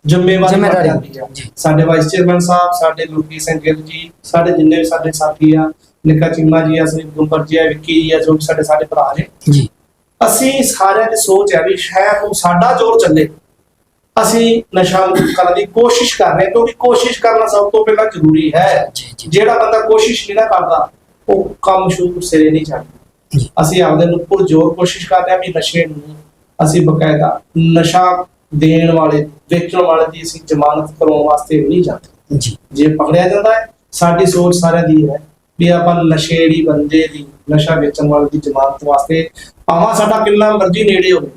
ਜ਼ਿੰਮੇਵਾਰੀ ਬਣ ਜ਼ਿੰਮੇਵਾਰੀ ਜਾਂਦੀ ਹੈ। ਜੀ। ਸਾਡੇ ਵਾਈਸ ਚੇਅਰਮੈਨ ਸਾਹਿਬ, ਸਾਡੇ ਲੋਕੀ ਸਿੰਘ ਗਿੱਲ ਜੀ, ਸਾਡੇ ਜਿੰਨੇ ਵੀ ਸਾਡੇ ਸਾਥੀ ਆ, ਨਿੱਕਾ ਚੀਮਾ ਜੀ ਆ, ਸ੍ਰੀ ਗੁੰਬਰ ਜੀ ਆ, ਵਿੱਕੀ ਜੀ ਆ, ਜੋ ਵੀ ਸਾਡੇ ਭਰਾ ਨੇ, जी ਅਸੀਂ ਸਾਰਿਆਂ ਦੀ ਸੋਚ ਹੈ ਵੀ ਸ਼ਾਇਦ ਉਹ ਸਾਡਾ ਜ਼ੋਰ ਚੱਲੇ, ਅਸੀਂ ਨਸ਼ਾ ਮੁਕਤ ਕਰਨ ਦੀ ਕੋਸ਼ਿਸ਼ ਕਰ ਰਹੇ ਹਾਂ, ਕਿਉਂਕਿ ਕੋਸ਼ਿਸ਼ ਕਰਨਾ ਸਭ ਤੋਂ ਪਹਿਲਾਂ ਜ਼ਰੂਰੀ ਹੈ। जी जी ਜਿਹੜਾ ਬੰਦਾ ਕੋਸ਼ਿਸ਼ ਨਹੀਂ ਨਾ ਕਰਦਾ ਉਹ ਕੰਮ ਸ਼ੁਰੂ ਸਿਰੇ ਨਹੀਂ ਚੜ੍ਹਦਾ। जी ਅਸੀਂ ਆਪਦੇ ਨੂੰ ਪੁਰਜੋਰ ਕੋਸ਼ਿਸ਼ ਕਰ ਰਹੇ ਹਾਂ ਵੀ ਨਸ਼ੇ ਨੂੰ ਅਸੀਂ ਬਕਾਇਦਾ ਨਸ਼ਾ ਦੇਣ ਵਾਲੇ ਵੇਚਣ ਵਾਲੇ ਦੀ ਅਸੀਂ ਜ਼ਮਾਨਤ ਕਰਾਉਣ ਵਾਸਤੇ ਨਹੀਂ ਜਾਂਦੇ। जी ਜੇ ਪਕੜਿਆ ਜਾਂਦਾ ਹੈ, ਸਾਡੀ ਸੋਚ ਸਾਰਿਆਂ ਦੀ ਹੈ ਵੀ ਆਪਾਂ ਨਸ਼ੇੜੀ ਬੰਦੇ ਦੀ, ਨਸ਼ਾ ਵੇਚਣ ਵਾਲੇ ਦੀ ਜ਼ਮਾਨਤ ਵਾਸਤੇ ਭਾਵੇਂ ਸਾਡਾ ਕਿੰਨਾ ਮਰਜ਼ੀ ਨੇੜੇ ਹੋਵੇ,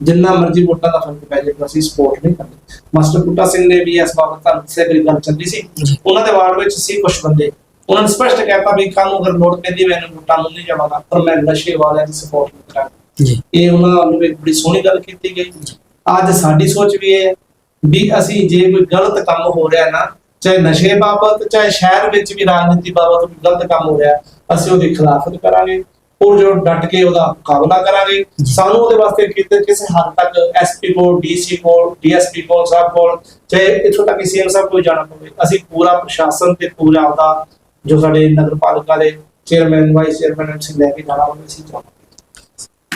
ਜਿੰਨਾ ਮਰਜ਼ੀ ਵੋਟਾਂ ਦਾ ਫਰਕ ਪੈ ਜਾਏ, ਅਸੀਂ ਸਪੋਰਟ ਨਹੀਂ ਕਰਦੇ। ਮਾਸਟਰ ਬੂਟਾ ਸਿੰਘ ਨੇ ਵੀ ਇਸ ਬਾਬਤ ਤੁਹਾਨੂੰ ਦੱਸਿਆ ਕਿ ਗੱਲ ਚੱਲਦੀ ਸੀ, ਜੀ। ਉਹਨਾਂ ਦੇ ਵਾਰਡ ਵਿੱਚ ਸੀ ਕੁਝ ਬੰਦੇ, ਉਹਨਾਂ ਨੇ ਸਪਸ਼ਟ ਕਹਿਤਾ ਵੀ ਕੱਲ ਨੂੰ ਅਗਰ ਲੋੜ ਪੈਂਦੀ ਮੈਨੂੰ ਵੋਟਾਂ ਨੂੰ ਨਹੀਂ ਜਾਵਾਂਗਾ, ਪਰ ਮੈਂ ਨਸ਼ੇ ਵਾਲਿਆਂ ਦੀ ਸਪੋਰਟ ਨਹੀਂ ਕਰਾਂਗਾ। जी ਇਹ ਉਹਨਾਂ ਨੂੰ ਇੱਕ ਬੜੀ ਸੋਹਣੀ ਗੱਲ ਕੀਤੀ ਗਈ। ਅੱਜ ਸਾਡੀ ਸੋਚ ਵੀ ਇਹ ਹੈ ਵੀ ਅਸੀਂ ਜੇ ਕੋਈ ਗਲਤ ਕੰਮ ਹੋ ਰਿਹਾ ਨਾ, ਚਾਹੇ ਨਸ਼ੇ ਬਾਬਤ, ਚਾਹੇ ਸ਼ਹਿਰ ਵਿੱਚ ਵੀ ਰਾਜਨੀਤੀ ਬਾਬਤ ਕੋਈ ਗਲਤ ਕੰਮ ਹੋ ਰਿਹਾ, ਅਸੀਂ ਉਹਦੇ ਖਿਲਾਫ ਕਰਾਂਗੇ ਔਰ ਜੋ ਡਟ ਕੇ ਉਹਦਾ ਮੁਕਾਬਲਾ ਕਰਾਂਗੇ। ਸਾਨੂੰ ਉਹਦੇ ਵਾਸਤੇ ਕਿਸੇ ਹੱਦ ਤੱਕ ਐਸਪੀ ਕੋਲ, ਡੀਸੀ ਕੋਲ, ਡੀਐਸਪੀ ਕੋਲ, ਸਾਹਿਬ ਕੋਲ, ਚਾਹੇ ਇੱਥੋਂ ਤੱਕ ਸੀਐਮ ਸਾਹਿਬ ਕੋਲ ਜਾਣਾ ਪਵੇ, ਅਸੀਂ ਪੂਰਾ ਪ੍ਰਸ਼ਾਸਨ ਤੇ ਪੂਰਾ ਆਪਦਾ ਜੋ ਸਾਡੇ ਨਗਰਪਾਲਿਕਾ ਦੇ चेयरमैन वाइस चेयरमैन से लेके जाना होगा इसी तरह।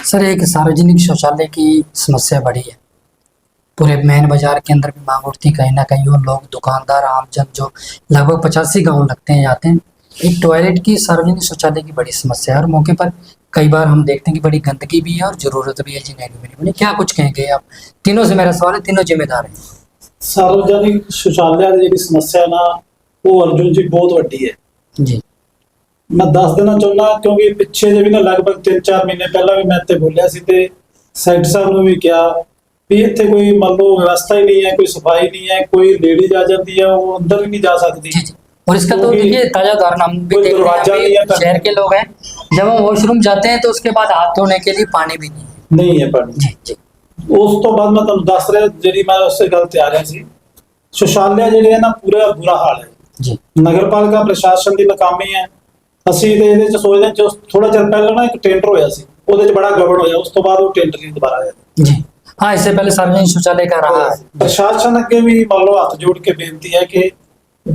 सर एक सार्वजनिक शौचालय की समस्या बढ़ी है, पूरे मेन बाजार के अंदर भी मांग उठती, कहीं ना कहीं वो लोग दुकानदार आमजन जो लगभग 85 गांव लगते हैं जाते हैं, एक टॉयलेट की सार्वजनिक शौचालय की बड़ी समस्या है और मौके पर कई बार हम देखते हैं कि बड़ी गंदगी भी है और जरूरत भी है जी नहरों में बनी। क्या कुछ कहेंगे आप? तीनों से मेरा सवाल है, तीनों जिम्मेदार हैं। सार्वजनिक शौचालय की ਜਿਹੜੀ ਸਮੱਸਿਆ ਨਾ ਉਹ ਅਰਜੁਨ ਜੀ ਬਹੁਤ ਵੱਡੀ ਹੈ। जी ਮੈਂ ਦੱਸ ਦੇਣਾ ਚਾਹੁੰਦਾ ਕਿਉਂਕਿ ਪਿੱਛੇ ਜੇ ਵੀ ਨਾ ਲਗਭਗ 3-4 ਮਹੀਨੇ ਪਹਿਲਾਂ ਵੀ ਮੈਂ ਇੱਥੇ ਬੋਲਿਆ ਸੀ ਤੇ ਸੈਕਟਰ ਸਾਹਿਬ ਨੂੰ ਵੀ ਕਿਹਾ ਵੀ ਇੱਥੇ ਕੋਈ ਮੰਨ ਲਓ ਵਿਵਸਥਾ ਹੀ नहीं है, कोई सफाई नहीं है, कोई लेडीज आ जाती है वो अंदर ही नहीं जा सकती। जी जी। और इसका तो क्योंकि देखिए ताजा उदाहरण हम भी कोई देख रहे दरवाजा हैं, नहीं है अभी घर शहर के लोग हैं, जब हम वॉशरूम जाते हैं तो उसके बाद हाथ धोने के लिए पानी भी नहीं है। नहीं है पानी। जी जी ਉਸ ਤੋਂ ਬਾਅਦ ਮੈਂ ਤੁਹਾਨੂੰ ਦੱਸ ਰਿਹਾ ਜਿਹੜੀ ਮੈਂ ਉਸੇ ਗੱਲ ਤੇ ਆ ਰਿਹਾ ਸੀ, ਸ਼ੌਚਾਲਿਆ ਜਿਹੜੇ ਹੈ ਨਾ ਪੂਰਾ ਬੁਰਾ ਹਾਲ ਹੈ। जी ਨਗਰਪਾਲਿਕਾ ਪ੍ਰਸ਼ਾਸਨ ਦੀ ਨਾਕਾਮੀ ਹੈ। ਅਸੀਂ ਤੇ ਇਹਦੇ ਚ ਸੋਚਦੇ ਹਾਂ ਜੋ ਥੋੜਾ ਚਿਰ ਪਹਿਲਾਂ ਨਾ ਇੱਕ ਟੈਂਡਰ ਹੋਇਆ ਸੀ, ਉਹਦੇ ਚ ਬੜਾ ਗੜਬੜ ਹੋਇਆ, ਉਸ ਤੋਂ ਬਾਅਦ ਉਹ ਟੈਂਡਰ ਨਹੀਂ ਦੁਬਾਰਾ ਆਇਆ। जी हाँ, इससे पहले सार्वजनिक शौचालय का रहा है। ਪ੍ਰਸ਼ਾਸਨ ਅੱਗੇ ਵੀ ਮੰਨ ਲਓ ਹੱਥ ਜੋੜ ਕੇ ਬੇਨਤੀ ਹੈ ਕਿ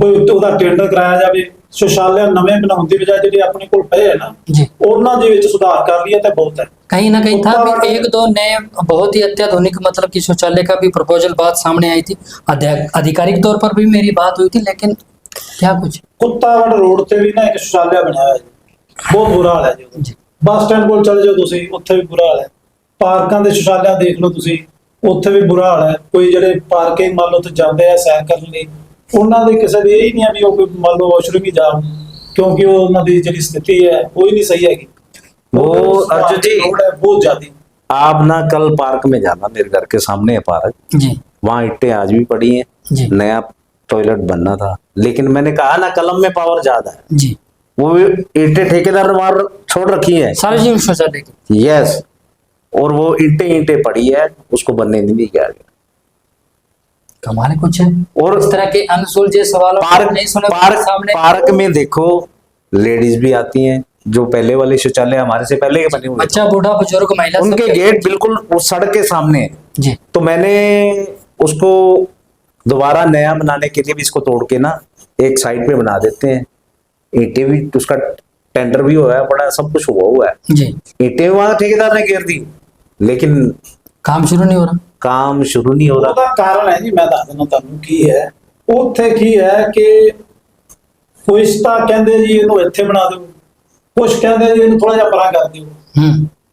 ਕੋਈ ਉਹਦਾ ਟੈਂਡਰ ਕਰਾਇਆ ਜਾਵੇ। ਸ਼ੌਚਾਲਿਆ ਨਵੇਂ ਬਣਾਉਣ ਦੀ ਬਜਾਏ ਜਿਹੜੇ ਆਪਣੇ ਕੋਲ ਪਏ ਹੈ ਨਾ जी ਉਹਨਾਂ ਦੇ ਵਿੱਚ ਸੁਧਾਰ ਕਰ ਲਈਏ ਤਾਂ ਬਹੁਤ ਹੈ। कहीं ना कहीं था भी एक दो नए बहुत ही अत्याधुनिक मतलब कि शौचालय का भी प्रपोजल बात सामने आई थी, आधिकारिक तौर पर भी मेरी बात हुई थी, लेकिन क्या कुछ ਕੁੱਤਾਵੜ ਰੋਡ ਤੇ ਵੀ ਨਾ ਇੱਕ ਸ਼ੌਚਾਲਿਆ ਬਣਿਆ ਹੋਇਆ ਜੀ, ਬਹੁਤ ਬੁਰਾ ਹਾਲ ਹੈ ਜੀ। जी ਬੱਸ ਸਟੈਂਡ ਕੋਲ ਚਲੇ ਜਾਓ ਤੁਸੀਂ, ਉੱਥੇ ਵੀ ਬੁਰਾ ਹਾਲ ਹੈ। ਪਾਰਕਾਂ ਦੇ ਸ਼ੌਚਾਲਿਆ ਦੇਖ ਲਓ ਤੁਸੀਂ, ਉੱਥੇ ਵੀ ਬੁਰਾ ਹਾਲ ਹੈ। ਕੋਈ ਜਿਹੜੇ ਪਾਰਕਿੰਗ ਮੰਨ ਲਓ ਉੱਥੇ ਜਾਂਦੇ ਆ ਸੈਰ ਕਰਨ ਲਈ, ਉਹਨਾਂ ਦੇ ਕਿਸੇ ਦੀ ਇਹ ਹੀ ਨਹੀਂ ਆ ਵੀ ਉਹ ਕੋਈ ਮੰਨ ਲਓ ਵਾਸ਼ਰੂਮ ਹੀ ਜਾਣ, ਕਿਉਂਕਿ ਉਹ ਉਹਨਾਂ ਦੀ ਜਿਹੜੀ ਸਥਿਤੀ ਹੈ ਉਹ ਹੀ ਨਹੀਂ ਸਹੀ ਹੈਗੀ। वो अर्जुन जी, रोड है बहुत ज्यादा। आप ना कल पार्क में जाना, मेरे घर के सामने है पार्क, जी वहाँ ईंटें आज भी पड़ी हैं, जी नया टॉयलेट बनना था, लेकिन मैंने कहा ना कलम में पावर ज्यादा है, जी वो ईंटें ठेकेदार ने वहां छोड़ रखी है। सार्वजनिक शौचालय की यस, और वो ईंटें पड़ी है, उसको बनने नहीं दिया गया। कमाल कुछ है। और इस तरह के अनसुलझे सवालों को नहीं सुने सामने। पार्क में देखो लेडीज भी आती हैं, जो पहले वाले शौचालय हमारे से पहले के बने हुए बच्चा बूढ़ा बुजुर्ग महिला थे, उनके सब- गेट बिल्कुल उस सड़क के सामने है। जी तो मैंने उसको दोबारा नया बनाने के लिए भी इसको तोड़ के ना एक साइड पे बना देते हैं। ईंटें भी उसका टेंडर भी हुआ है, बड़ा सब कुछ हुआ है। जी ईंटें वहां ठेकेदार ने घेर दी, लेकिन काम शुरू नहीं हो रहा। काम शुरू नहीं हो रहा। ਉਹਦਾ ਕਾਰਨ ਹੈ ਜੀ, ਮੈਂ ਦੱਸ ਦਿੰਦਾ ਤੁਹਾਨੂੰ ਕੀ ਹੈ। ਉੱਥੇ ਕੀ ਹੈ ਕਿ ਕੁਛ ਤਾਂ ਕਹਿੰਦੇ ਜੀ ਇਹਨੂੰ ਇੱਥੇ ਬਣਾ ਦਿਓ, ਕੁਛ ਕਹਿੰਦੇ ਜੀ ਇਹਨੂੰ ਥੋੜਾ ਜਿਹਾ ਪਰਾਂ ਕਰ ਦਿਓ।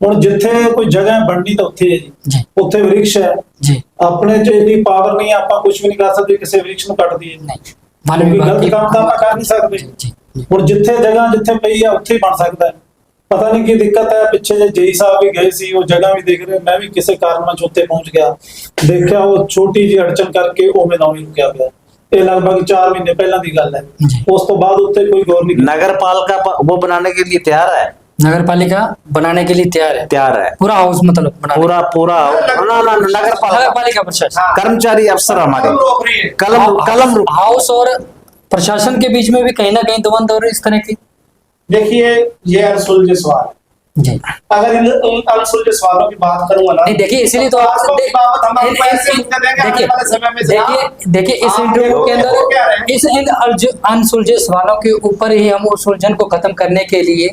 ਹੁਣ ਜਿੱਥੇ ਕੋਈ ਜਗ੍ਹਾ ਬਣਨੀ ਤਾਂ ਉੱਥੇ ਹੈ ਜੀ, जी ਉੱਥੇ ਵ੍ਰਿਕਸ਼ ਹੈ। जी ਆਪਣੇ ਚ ਇੰਨੀ ਪਾਵਰ ਨਹੀਂ ਹੈ, ਆਪਾਂ ਕੁਝ ਵੀ ਨਹੀਂ ਕਰ ਸਕਦੇ ਕਿਸੇ ਵ੍ਰਿਕਸ਼ ਨੂੰ ਕੱਟ ਦਈਏ। नहीं वन ਕੋਈ विभाग ਗਲਤ की ਕੰਮ ਤਾਂ ਆਪਾਂ ਕਰ ਨਹੀਂ ਸਕਦੇ। जी जी जी ਹੁਣ ਜਿੱਥੇ ਜਗ੍ਹਾ ਜਿੱਥੇ ਪਈ ਆ ਉੱਥੇ ਹੀ ਬਣ ਸਕਦਾ ਹੈ। ਪਤਾ ਨਹੀਂ ਕੀ ਦਿੱਕਤ ਹੈ। ਪਿੱਛੇ ਜੇ ਜੇਈ ਸਾਹਿਬ ਵੀ ਗਏ ਸੀ, ਉਹ ਜਗ੍ਹਾ ਵੀ ਦੇਖ ਰਹੇ, ਮੈਂ ਵੀ ਕਿਸੇ ਕਾਰਨਵਸ਼ ਉੱਥੇ ਪਹੁੰਚ ਗਿਆ, ਦੇਖਿਆ ਉਹ ਛੋਟੀ ਜਿਹੀ ਅੜਚਨ ਕਰਕੇ ਉਵੇਂ ਦਾ ਉਵੇਂ ਰੁਕਿਆ ਪਿਆ। ਇਹ ਲਗਭਗ 4 ਮਹੀਨੇ ਪਹਿਲਾਂ ਦੀ ਗੱਲ ਹੈ। जी ਉਸ ਤੋਂ ਬਾਅਦ ਉੱਤੇ ਕੋਈ ਗੌਰ नहीं की। नगर पालिका वो बनाने के लिए तैयार है, नगर पालिका बनाने के लिए तैयार है पूरा हाउस मतलब बनाने पूरा पूरा ना नगर नगर पालिका पालिका प्रशासन कर्मचारी अफसर हमारे कलम रोक रही है। कलम हाउस और प्रशासन के बीच में भी कहीं ना कहीं द्वंद्व और इस तरह की। देखिए ये अनसुलझे सवाल है। जी अगर इन उन अनसुलझे सवालों की बात करूंगा ना, नहीं देखिए इसीलिए तो आपको की बात हम आपको ऐसे उत्तर देंगे आने वाले समय में। देखिए इस आप इंटरव्यू देखो के वो क्या रहे हैं? अंदर इस इन अनसुलझे सवालों के ऊपर ही हम उस उलझन को खत्म करने के लिए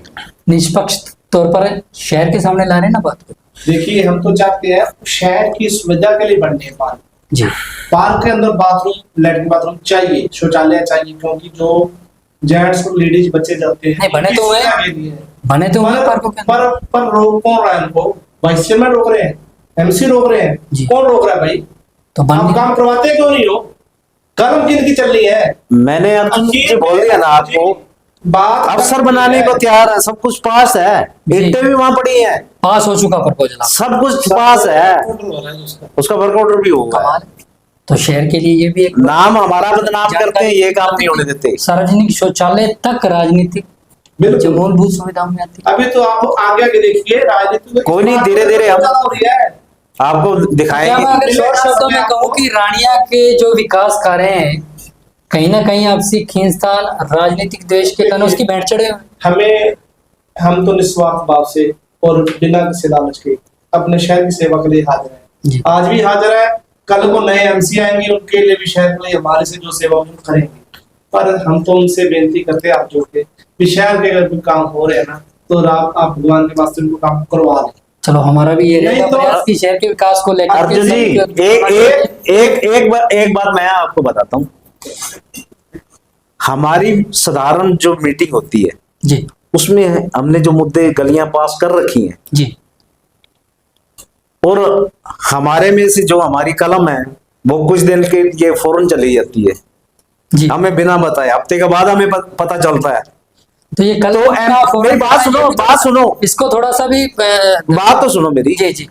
निष्पक्ष तौर पर शहर के सामने ला रहे हैं ना बात को। देखिए हम तो चाहते हैं शहर की सुविधा के लिए बनने पार्क। जी पार्क के अंदर बाथरूम, लैट्रिन बाथरूम चाहिए, शौचालय चाहिए, क्योंकि जो जेंट्स और लेडीज बच्चे जाते हैं नहीं, बने तो हुए। इसी सुविधा के लिए है। बने तो हुए पार्कों के अंदर। पर रोक कौन रहा है इनको? वाइस चेयरमैन रोक रहे हैं, एमसी रोक रहे जी। हैं, कौन रोक रहा है भाई? तो आप बन काम करवाते क्यों नहीं हो? कलम किनकी चल रही है? मैंने अर्जुन जी बोल दिया ना आपको, बात अफसर बनाने को तैयार है, सब कुछ पास है, जी। ईंटें भी वहां पड़ी हैं, पास हो चुका प्रपोजल सब कुछ पास है, Order हो रहा है उसका। उसका वर्क ऑर्डर भी होगा। कमाल। तो शहर के लिए ये भी एक नाम हमारा बदनाम करते हैं, ये काम नहीं होने देते। सार्वजनिक शौचालय तक राजनीतिक जो बिल्कुल। मूलभूत सुविधाओं में आती है। अभी तो आप आगे आगे देखिए राजनीति में कोई नहीं, धीरे-धीरे हम- ज्यादा हो रही है। आपको क्या मैं दिखाएंगे। अगर शॉर्ट शब्दों में कहूँ कि रानिया के जो विकास कार्य हैं कहीं ना कहीं आपसी खींचतान राजनीतिक द्वेष के कारण उसकी भेंट चढ़े हुए हैं। हम तो निस्वार्थ भाव से और बिना किसी लालच के अपने शहर की सेवा के लिए हाजिर जी। हैं। आज भी हाजिर है, कल को नए एमसी आएंगे, उनके लिए भी शहर के लिए हमारे से जो सेवा हम करेंगे। पर हम तो उनसे बेनती करते हैं आप जो कि शहर के अगर कोई काम हो रहे हैं ना, तो आप भगवान के वास्ते उनको काम करवा लें। चलो हमारा भी ये नहीं रहेगा तो- प्रयास कि शहर के विकास को लेकर अर्जुन जी एक बात मैं आपको बताता हूँ। हमारी साधारण जो मीटिंग होती है जी उसमें हमने जो मुद्दे गलियां पास कर रखी हैं, जी और हमारे में से जो हमारी कलम है वो कुछ दिन के लिए फौरन चली जाती है, जी। हमें बिना बताए हफ्ते के बाद हमें पता चलता है। तो ये कल तो मेरी बात सुनो, बात सुनो, इसको थोड़ा सा भी बात तो सुनो मेरी। जी जी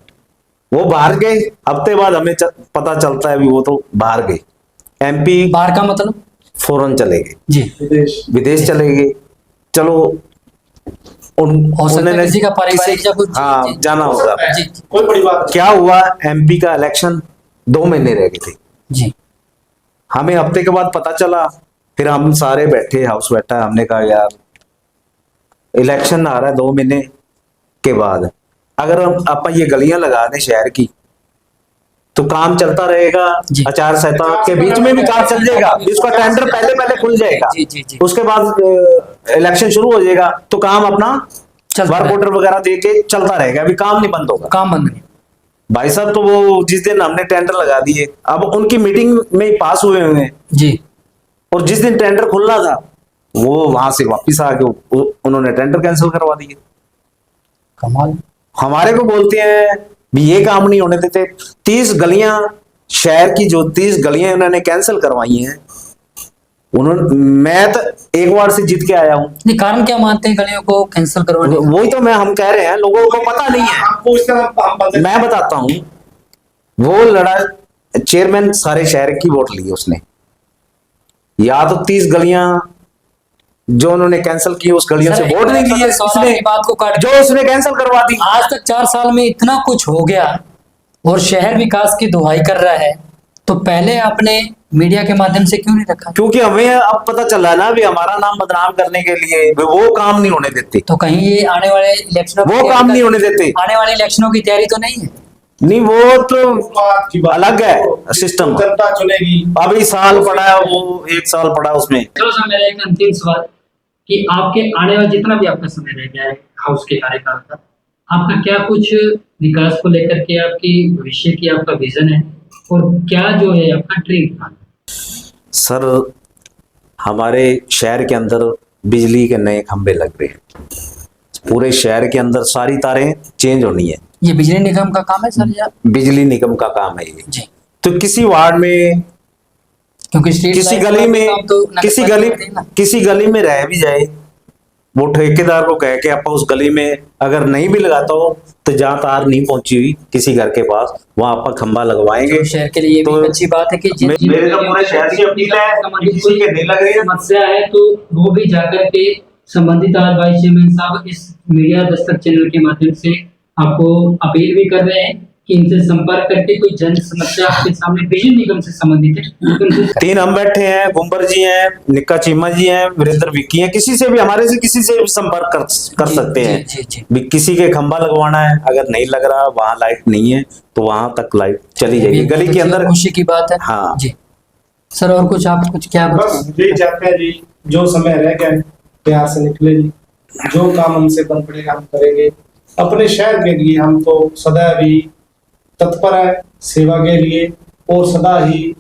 वो बाहर गए, हफ्ते बाद हमें पता चलता है भी वो तो बाहर गए, एमपी बाहर का मतलब फौरन चले गए, जी विदेश चले गए। चलो हो सकता है उन्होंने किसी का पारिवारिक या कुछ हाँ जी, जाना होगा। जी कोई बड़ी बात नहीं। क्या हुआ, एमपी का इलेक्शन 2 महीने रह गए थे, जी हमें हफ्ते के बाद पता चला। फिर हम सारे बैठे, हाउस बैठा, हमने कहा यार इलेक्शन आ रहा है 2 महीने के बाद, अगर हम अपन ये गलियां लगा दें शहर की तो काम चलता रहेगा, जी। आचार संहिता के बीच में भी काम चल जाएगा, इसका टेंडर पहले पहले खुल जाएगा, जी जी जी उसके बाद इलेक्शन शुरू हो जाएगा तो काम अपना चलता वर्क रहेगा। ऑर्डर वगैरह दे के चलता रहेगा, अभी काम नहीं बंद होगा। काम बंद नहीं। भाई साहब तो वो जिस दिन हमने टेंडर लगा दिए, अब उनकी मीटिंग में ही पास हुए हुए हैं, जी और जिस दिन टेंडर खुलना था वो वहां से वापिस आ गए, उन्होंने टेंडर कैंसिल करवा दिए। कमाल। हमारे को बोलते हैं भी ये काम नहीं होने देते। 30 गलियां शहर की, जो 30 गलियां उन्होंने कैंसिल करवाई हैं, उन्होंने, मैं तो एक बार से जीत के आया हूँ। नहीं, कारण क्या मानते हैं गलियों को कैंसिल करवाने का? वही तो हम कह रहे हैं, लोगों को पता नहीं है। आपको इस तरह हम बंदे मैं बताता हूँ, वो लड़ा चेयरमैन सारे शहर की वोट ली उसने, या तो 30 गलियां जो उन्होंने कैंसिल की उस गलियों से सर, वोट नहीं लिए, 100 उसने की बात को काट जो उसने कैंसिल करवा दी। आज तक 4 साल में इतना कुछ हो गया और शहर विकास की दुहाई कर रहा है, तो पहले आपने मीडिया के माध्यम से क्यों नहीं रखा? क्योंकि हमें अब पता चला ना भी हमारा नाम बदनाम करने के लिए वो काम नहीं होने देते, तो कहीं ये आने वाले इलेक्शनों की वो तैयारी काम का- नहीं होने देते। आने वाले इलेक्शनों की तैयारी तो नहीं है? नहीं, वो तो बात की बात अलग है सिस्टम। जनता चुनेगी। अभी साल पड़ा है, वो 1 साल पड़ा उसमें। चलो सर, मेरा एक अंतिम सवाल कि आपके आने वाला जितना भी आपका समय रह गया है हाउस के कार्यकाल का, आपका क्या कुछ विकास को लेकर के आपकी भविष्य की आपका विजन है, और क्या जो है आपका ड्रीम प्लान? सर, हमारे शहर के अंदर बिजली के नए खंभे लग रहे हैं, पूरे शहर के अंदर सारी तारें चेंज होनी है। ये बिजली निगम का काम है सर या? बिजली निगम का काम है ये। जी, तो किसी वार्ड में, क्योंकि स्ट्रीट किसी लाइट गली का में, काम तो नगर किसी पालिका गली करती है ना। किसी गली में रह भी जाए, वो ठेकेदार को कह के आप उस गली में अगर नहीं भी लगाता हो तो जहाँ तार नहीं पहुंची हुई किसी घर के पास, वहां आप खंभा लगवाएंगे। तो शहर के लिए ये भी तो अच्छी बात है कि मेरे तो पूरे शहर से अपील है कि किसी के नहीं लग रही है। समस्या है तो वो भी जाकर के संबंधित आज वाइस चेयरमैन साहब इस मीडिया दस्तक चैनल के माध्यम से आपको अपील भी कर रहे हैं कि इनसे संपर्क करके कोई जन समस्या आपके सामने बिजली निगम से संबंधित है तो उनसे 3 हम बैठे हैं, गुम्बर जी हैं, निक्का चीमा जी हैं, वीरेंद्र विक्की हैं, किसी से भी, हमारे से किसी से भी संपर्क कर सकते हैं। जी जी भी किसी के खंभा लगवाना है, अगर नहीं लग रहा, वहां लाइट नहीं है तो वहां तक लाइट चली जाएगी गली के अंदर। खुशी की बात है। हाँ जी सर, और कुछ आप कुछ क्या बस यही चाहते हैं जी, जो समय रह गया है, प्यार से निकले जी, जो काम हमसे बन पड़ेगा हम करेंगे। अपने शहर के लिए हम तो सदा भी तत्पर है सेवा के लिए, और सदा ही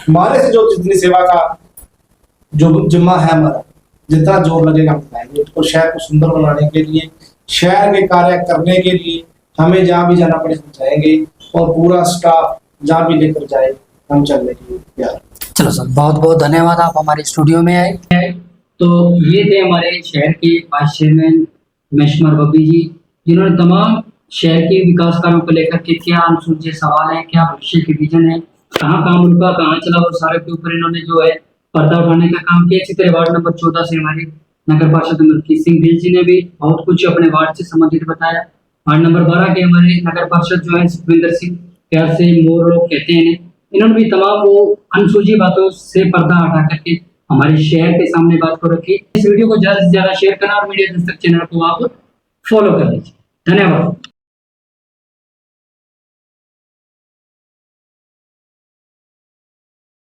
हमारे से जो जितनी सेवा का जो जिम्मा है हमारा, जितना जोर लगेगा हम बताएंगे उसको, शहर को सुंदर बनाने के लिए, शहर के कार्य करने के लिए हमें जहाँ भी जाना पड़े हम जाएंगे, और पूरा स्टाफ जहाँ भी लेकर जाए हम चलने के लिए तैयार। चलो सर, बहुत बहुत धन्यवाद, आप हमारे स्टूडियो में आए। तो ये थे हमारे शहर के वाइस चेयरमैन मेशमर बब्बी जी, जिन्होंने तमाम शहर के विकास कार्यों को लेकर के क्या अनसुलझे सवाल है, क्या भविष्य के विजन है, कहाँ काम उनका कहाँ चला, और सारे के ऊपर इन्होंने जो है पर्दा उठाने का काम किया। इसी तरह वार्ड नंबर 14 से हमारे नगर पार्षद मलकीत सिंह भिल जी ने भी बहुत कुछ अपने वार्ड से संबंधित बताया। वार्ड नंबर 12 के हमारे नगर पार्षद जो है सुखविंदर सिंह, प्यार से मोर लोग कहते हैं, इन्होंने भी तमाम वो अनसुलझी बातों से पर्दा हटा करके हमारे शहर के सामने बात को रखी। इस वीडियो को ज्यादा से ज्यादा शेयर करना और मीडिया दस्तक चैनल को आप फॉलो कर लीजिए। धन्यवाद।